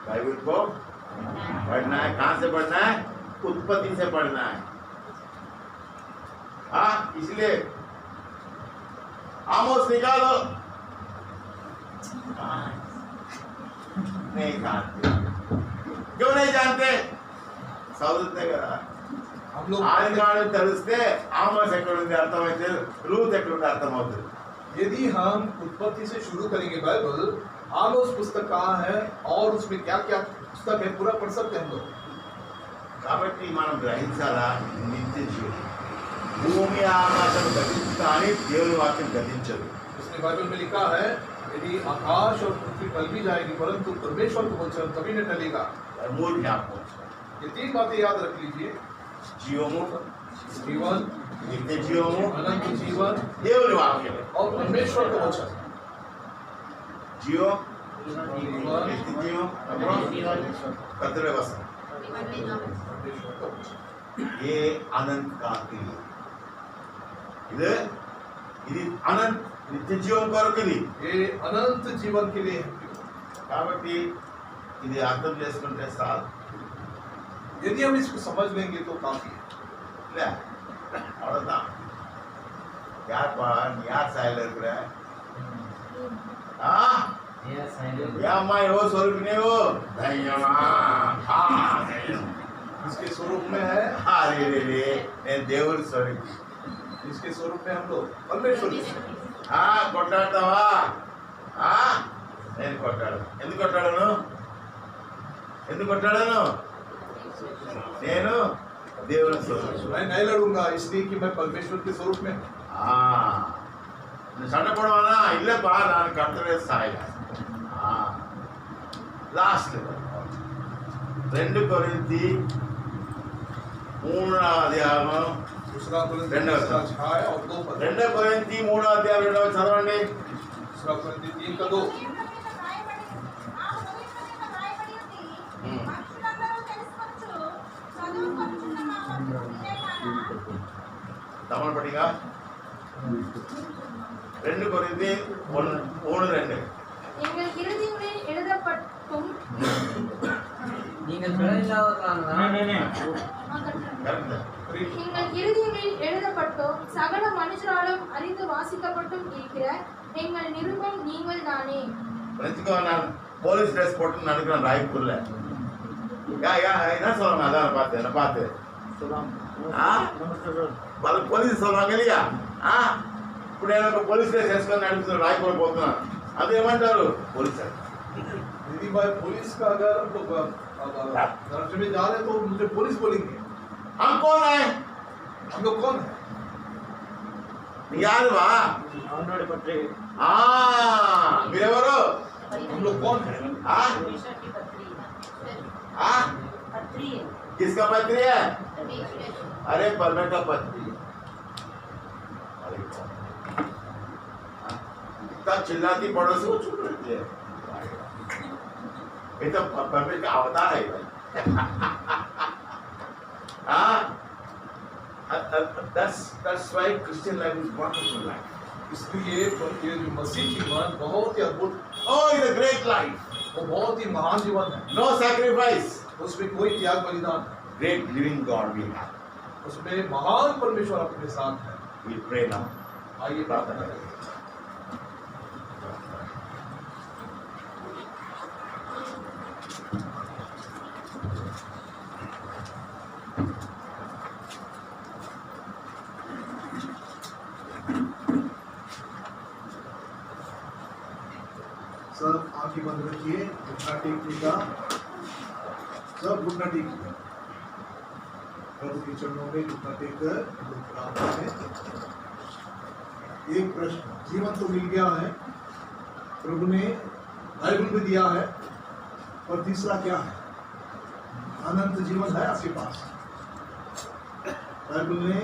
बाइबल को पढ़ना है। कहाँ से पढ़ना है? उत्पत्ति से पढ़ना है। हाँ, इसलिए आमोस निकालो। नहीं जानते। क्यों नहीं जानते? చదువుతే కదా हम लोग ఆదికాండం తెలిస్తే ఆమోస్ ఎక్కడుంది అర్థమైతే రూత్ ఎక్కడుంది అర్థమవుతుంది। यदि हम उत्पत्ति से शुरू करेंगे बाइबल, आमोस पुस्तक कहाँ है और उसमें क्या क्या पुस्तक है पूरा पढ़ सकते हैं हम लोग। కాబట్టి మనం గ్రహించాలా నిత్య జీవం భూమి ఆకాశం గతిస్తాని దేవుని వాక్యం గతించదు। उसने बाइबल में लिखा है यदि आकाश और पृथ्वी टल भी जाएगी परंतु परमेश्वर को वचन कभी न टलेगा। మూడు జ్ఞాపకం ये तीन बातें याद रख लीजिए। జీవము जीवन, నిత్య జీవము अनंत जीवन దేవుని వాక్యం। और परमेश्वर का वचन। జీవం जीवन, నిత్య జీవం అప్పుడు కర్తవ్య వసం परमेश्वर का वचन। ఏ అనంత కాంతి ఇది ఇది అనంత నిత్య జీవం కొరకు ఇది। ये अनंत जीवन के लिए है। కాబట్టి ఇది అర్థం చేసుకుంటే చాలు। यदि हम इसको समझ लेंगे तो काफी है। ले அவ்வளவுதான்। யார்ப்பா நீ யார் சாயல இருக்கிற? ஏம்மா எவ்வளோ சொருப்பினேவோ தைரியமா इसके स्वरूप में है, అరే రే నేను దేవుడి స్వరూపి। इसके स्वरूप में हम लोग परमेश्वर के स्वरूप। కొట్టాడతావా? నేను కొట్టాడు। ఎందుకు కొట్టాడను? ఎందుకు కొట్టాడను? నేను దేవుని స్వరూపి। मैं नहीं लड़ूंगा इसलिए कि मैं परमेश्वर के स्वरूप में हूं। சண்டை போடுவானா? இல்லப்பா நான் கர்த்தருடைய சாயல। లాస్ట్ 2 కొరింథీ 3వ అధ్యాయం दूसरा कोरिन्थी రెండవ तीसरा अध्याय और 2 पद। 2 కొరింథీ 3వ అధ్యాయం 2వ చదవండి। दूसरा कोरिन्थी 3 का 2। తమను పట్టిగా 2 కొరింథీ 3:2 எங்கள் இறுதிகளில் எழுதப்பட்டும் நீங்கள் பிழையில்லாதவர்களானதால் కరెక్ట్। எங்கள் இறுதிகளில் எழுதப்பட்டும் சகல மனுஷராலும் அறிந்து வாசிக்கப்பட்டும் இருக்கிற எங்கள் நிருபம் நீங்கள் தானே. வச்சுக்கோ நான் போலீஸ் ட்ரெஸ் போட்டு நடக்கிறேன் ராய்ப்பூர்ல। என்ன சொல்லுவாங்க? அதான் பார்த்து என்ன பார்த்து వాళ్ళు పోలీసు சொல்றாங்க இல்லையா? ఇప్పుడు నేను ఒక పోలీస్ డ్రెస్ వేసుకొని నడుపుతున్నాను రాయపూర్ పోతున్నాను, అదేమంటారు? పోలీస్ यदि मैं पुलिस का अगर हम लोग दर्शन में जा रहे हैं तो मुझे पुलिस बोलेंगे। हम कौन है? हम लोग कौन है? यार वाह ఆనాడు పట్టే మీరెవరు? हम लोग कौन है? परमेश्वर की पत्री है। पत्री है। किसका पत्री है? अरे परमेश्वर का पत्री। इतना चिल्लाती पड़ोसी को चुप रहती है। ये तो परमेश्वर का अवतार है भाई। That's why Christian life is wonderful life. इसलिए ये जो मसीह जीवन बहुत ही अद्भुत, Oh, it's a great life. वो बहुत ही महान जीवन है। No sacrifice. उसमें कोई त्याग बलिदान, Great living God we have. उसमें महान परमेश्वर अपने साथ है। We pray now. आइए प्रार्थना करें। सब आंखें बंद सब घुटना टेक किया, प्रभु के चरणों में घुटना टेक कर प्रार्थना में। एक प्रश्न, जीवन तो मिल गया है, प्रभु ने बाइबल भी दिया है, और तीसरा क्या है? अनंत जीवन है आपके पास। बाइबल ने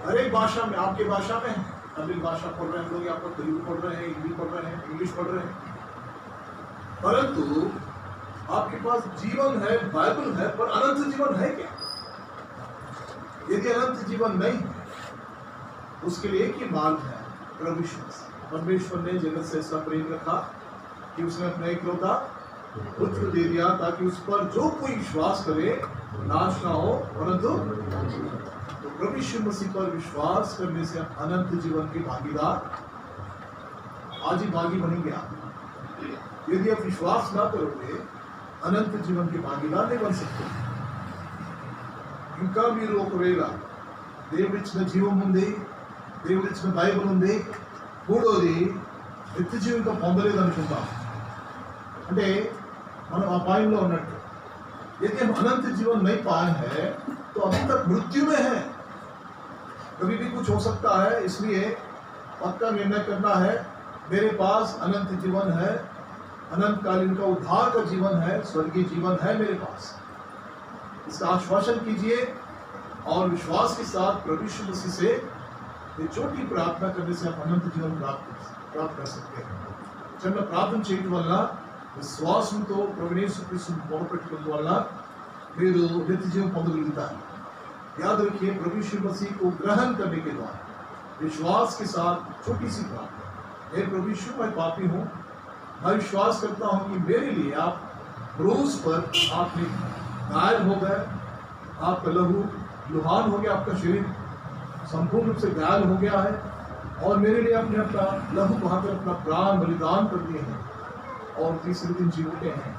हर एक भाषा में, आपके भाषा में है, तमिल भाषा पढ़ रहे हैं लोग, यहाँ पर तेलुगु पढ़ रहे हैं, हिंदी पढ़ रहे हैं, इंग्लिश पढ़ रहे हैं, परंतु आपके पास जीवन है, बाइबल है, पर अनंत जीवन है क्या? यदि अनंत जीवन नहीं है, उसके लिए एक ही मार्ग है, प्रभु यीशु मसीह। परमेश्वर ने जगत से ऐसा प्रेम रखा कि उसने अपना एकलौता पुत्र दे दिया, ताकि उस पर जो कोई विश्वास करे नाश ना हो, परंतु तो प्रभु यीशु मसीह पर विश्वास करने से आप अनंत जीवन के भागीदार, आज ही भागी बनेंगे आप। यदि आप विश्वास ना करोगे, अनंत जीवन के भागीदार नहीं बन सकते। ఇంకా మీరు ఒకవేళ దేవుడిచ్చిన జీవం ఉంది, దేవుడిచ్చిన బైబిల్ ఉంది, మూడోది నిత్య జీవితం పొందలేదు అనుకుంటాం, అంటే మనం ఆ పాయింట్లో ఉన్నట్టు। यदि हम अनंत जीवन नहीं पाए हैं तो अभी तक मृत्यु में है। कभी भी कुछ हो सकता है, इसलिए पक्का निर्णय करना है, मेरे पास अनंत जीवन है, अनंत कालीन का उद्धार का जीवन है, स्वर्गीय जीवन है मेरे पास। इसका आश्वासन कीजिए और विश्वास के साथ प्रभु यीशु मसीह से ये छोटी प्रार्थना करने से आप अनंत जीवन प्राप्त कर सकते हैं। చిన్న ప్రార్థన చేయడం వల్ల, విశ్వాసంతో ప్రభువు యేసుక్రీస్తును మొదలుపెట్టడం వల్ల మీరు నిత్య జీవం పొందగలుగుతారు। याद रखिए, प्रभु यीशु मसीह को ग्रहण करने के द्वारा विश्वास के साथ छोटी सी प्रार्थना, हे प्रभु यीशु, मैं पापी हूँ, मैं विश्वास करता हूँ कि मेरे लिए आप क्रूस पर आपने घायल हो गए, आपका लहू लुहान हो गया, आपका शरीर संपूर्ण रूप से घायल हो गया है, और मेरे लिए आपने अपना लहू बहाकर अपना प्राण बलिदान कर दिए हैं, और तीसरे दिन जी उठे हैं।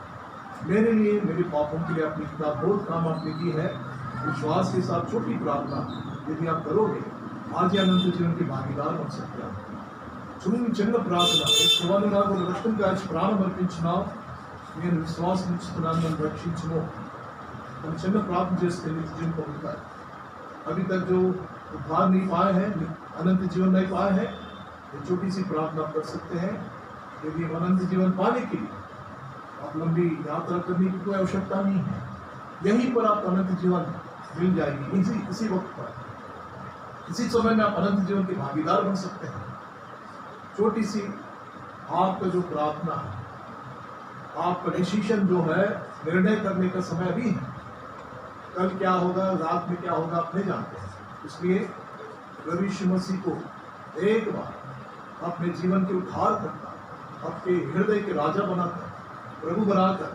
मेरे लिए, मेरे पापों के लिए अपनी किताब बहुत काम आपने की है। विश्वास के साथ छोटी प्रार्थना यदि आप करोगे, आज ही अनंत जीवन के भागीदार बन सकते हैं। చిన్న ప్రార్థన, ప్రభువు నాకు రక్తం కాచి ప్రాణం అర్పించినావు, నేను విశ్వాసించుతున్నాను, నన్ను రక్షించును అని చిన్న ప్రార్థన చేస్తే నిత్య జీवन పొందుతారు। अभी तक जो उद्धार नहीं पाए हैं, अनंत जीवन नहीं पाए हैं, ये छोटी सी प्रार्थना कर सकते हैं। यदि अनंत जीवन पाने के लिए आप लंबी यात्रा करने की कोई आवश्यकता नहीं है, यहीं पर आप अनंत जीवन मिल जाएगी। इसी वक्त पर, इसी समय में आप अनंत जीवन के भागीदार बन सकते हैं। छोटी सी आपका जो प्रार्थना है, आपका डिसीजन जो है, निर्णय करने का समय अभी है। कल क्या होगा, रात में क्या होगा, आप नहीं जानते हैं। इसलिए प्रभु यीशु मसीह को एक बार अपने जीवन के उद्धार करता, आपके हृदय के राजा बनाकर, प्रभु बनाकर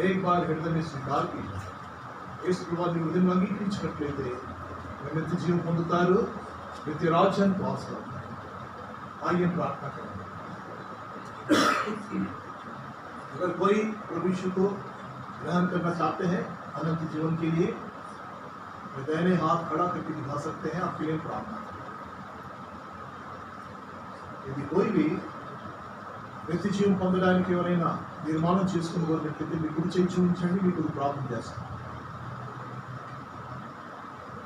एक बार हृदय में स्वीकार कीजिए। इस प्रकार हृदय अंगीकరించినట్లయితే नित्य जीवन పొందుతారు, नित्य రాజ్యానికి వారసులు। आइए प्रार्थना करें। अगर कोई प्रभु यीशु को ग्रहण करना चाहते हैं अनंत जीवन के लिए, दाहिने हाथ खड़ा करके दिखा सकते हैं, आपके लिए प्रार्थना करें। यदि कोई भी నిత్య జీవం పొందడానికి ఎవరైనా నిర్మాణం చేసుకుని కోరినట్లయితే మీ కుడి చేయి చూపించండి, మీకు ప్రార్థన చేస్తాం।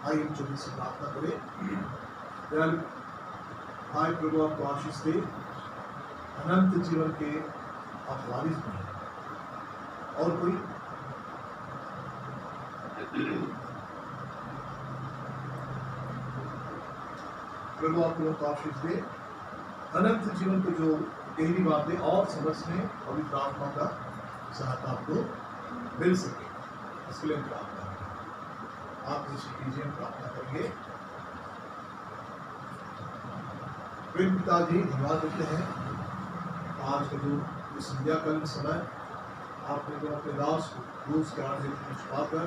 आइए छोटी सी प्रार्थना करें। हाय प्रभु, आपको आशीष दे, अनंत जीवन के आप वारिस बने। और कोई प्रभु आप लोगों को आशीष दे, अनंत जीवन को जो गहरी बातें और समझने पवित्र आत्मा का सहायता आपको मिल सके, इसके लिए प्रार्थना करें। आप निश्चित कीजिए, प्रार्थना करेंगे। पिताजी, धन्यवाद देते हैं आज का जो संध्याकालीन समय आपने जो अपने दास को क्रूस के आगे छुपाकर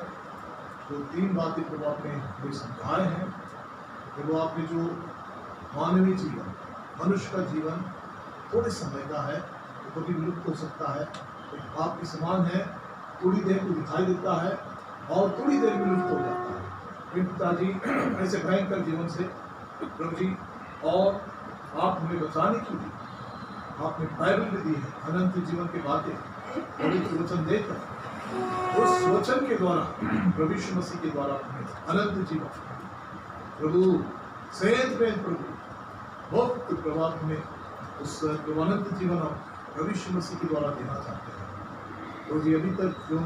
जो 3 बातें प्रभु आपने हमें समझाए हैं, वो आपने जो मानवीय जीवन, मनुष्य का जीवन थोड़े समय का है, वो कभी विलुप्त हो सकता है, आपके समान है, थोड़ी देर को दिखाई देता है और थोड़ी देर में विलुप्त हो जाता है। पिताजी, ऐसे भयंकर जीवन से प्रभु जी, और आप हमें बचाने के लिए आपने बाइबल में दी है अनंत जीवन की बातें, पवित्र वचन देकर उस वचन के द्वारा, प्रभु यीशु मसीह के द्वारा हमें अनंत जीवन, प्रभु सेंत में प्रभु मुक्त प्रभाव में उस अनंत जीवन हम प्रभु यीशु मसीह के द्वारा देना चाहते हैं। तो जी अभी तक जो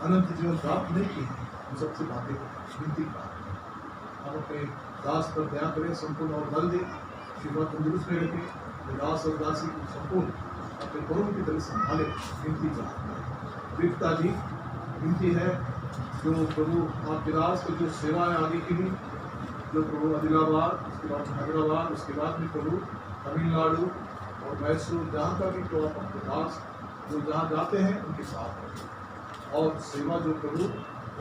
अनंत जीवन प्राप्त नहीं किए उन सबसे बातें विनती आप अपने दास पर दया करें, संपूर्ण और बल दे, शिवा तंदुरुस्त में रखें, दास और दासी को संपूर्ण अपने गुरु की तरह संभाले, विनती विकता जी विनती है जो प्रभु आपके दास को जो सेवाएं आगे की हुई, जो प्रभु आदिलाबाद, उसके बाद हैदराबाद, उसके बाद में प्रभु तमिलनाडु और मैसूर, जहाँ का भी तो आप अपने दास जो जहाँ जाते हैं उनके साथ हैं, और सेवा जो प्रभु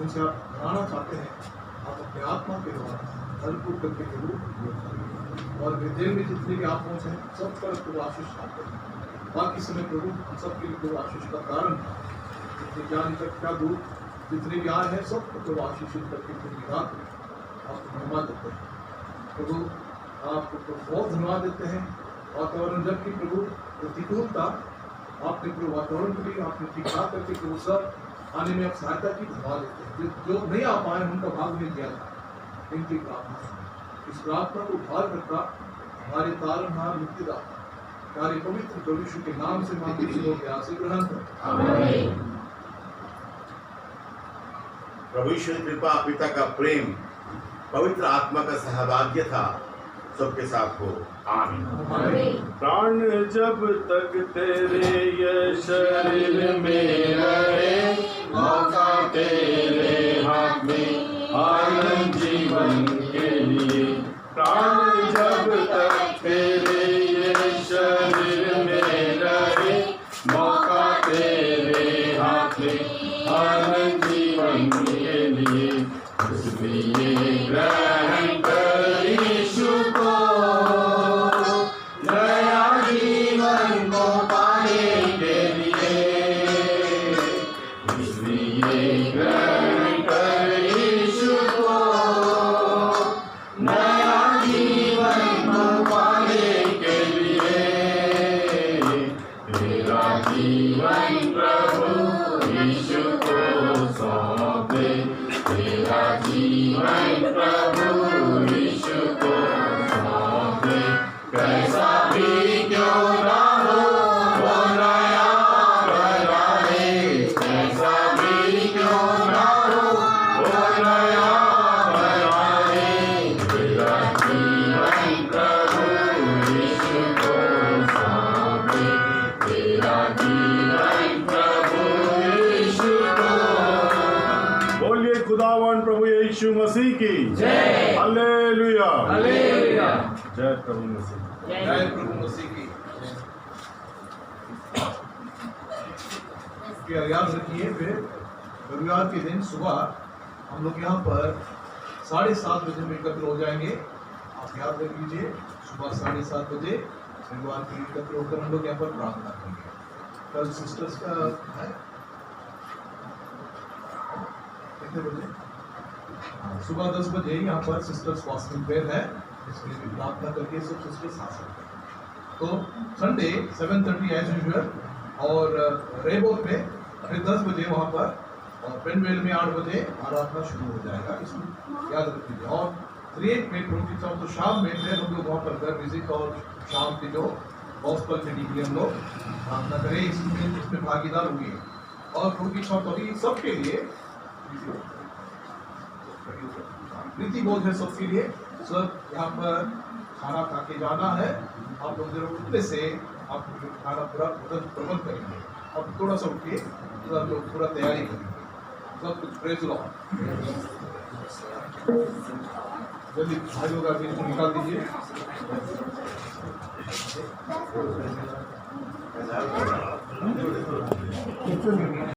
उनसे आप कराना चाहते हैं, आप अपने आत्मा के द्वारा भरपूर करके प्रभु और विद्या में जितने भी आप पहुँचे हैं सब पर प्रभु आशीष पाते हैं। बाकी समय प्रभु हम सबके लिए प्रभु आशीष का कारण था, जितने ज्ञान तक का दूर जितने भी आए हैं सबको प्रभु आशीषित करके प्रभु आपको धन्यवाद देते हैं। प्रभु आपको बहुत धन्यवाद देते हैं। वातावरण जबकि प्रभु प्रतिकूलता आपने प्रभु वातावरण के लिए आपने ठीक ठाक करके प्रभु सब आने में आप सहायता की धन्यवाद देते हैं। जो नहीं आ पाए उनका भाग नहीं दिया था, इनकी प्रार्थना इस प्रार्थना को भार करता हमारे तारनहार मुक्तिदाता कार्य पवित्र प्रभु यीशु के नाम से मांगते हैं प्यार से ग्रहण करें। प्रभु यीशु की कृपा, पिता का प्रेम, पवित्र आत्मा का सहभाग्यता सबके साथ हो। आमीन। प्राण जब तक तेरे ये शरीर में रहे, मौका तेरे हाथ में आनंद जीवन के लिए। प्राण जब तक तेरे ये शरीर में रहे, मौका तेरे हाथ में आनंद जीवन के लिए। इसलिए ग्रहण कर यीशु को, नया जीवन को पाने के लिए। इसलिए ग्रहण कर यीशु को, नया जीवन को पाने के लिए। तेरा जीवन प्रभु यीशु को सौंप दे, तेरा जीवन प्रभु यीशु को सौंप दे। कैसा भी क्यों ना हो वो नया बना दे, कैसा भी क्यों ना हो वो नया बना दे। तेरा जीवन प्रभु यीशु को सौंप दे, तेरा जीवन प्रभु यीशु को। बोलिए खुदावन प्रभु यीशु मसीह की जय। Hallelujah, hallelujah. जय प्रभु मसीह, जय प्रभु मसीह की। याद रखिए फिर रविवार के दिन सुबह हम लोग यहाँ पर 7:30 बजे में एकत्र हो जाएंगे। आप याद रख लीजिए, सुबह 7:30 बजे रविवार के एकत्र होकर हम लोग यहाँ पर प्रार्थना करेंगे। कल सिस्टर्स का है कितने बजे? सुबह 10 बजे यहाँ पर सिस्टर्स फास्टिंग प्रेयर है, इसके लिए प्रार्थना करके सब सिस्टर्स आ सकते हैं। तो संडे 7:30 एज यूजुअल, और रेबोट में फिर 10 बजे वहाँ पर, और पेनवेल में 8 बजे आराधना शुरू हो जाएगा। इसमें याद रख लीजिए। और 3 में तो शाम में फिर हम लोग वहाँ पर घर विजिट और शाम की जो गॉस्पेल मीटिंग के हम लोग प्रार्थना करें, इसमें भागीदार हुए। और क्योंकि अभी सबके लिए रीति बोध है, सबके लिए सब यहाँ पर खाना खा के जाना है। आप लोग जरूर उठने से आप खाना पूरा प्रबंध करेंगे। अब थोड़ा सा उठिए, सब लोग पूरा तैयारी करेंगे, सब कुछ प्रेज लो। जल्दी भाइयों का बीच को निकाल दीजिए।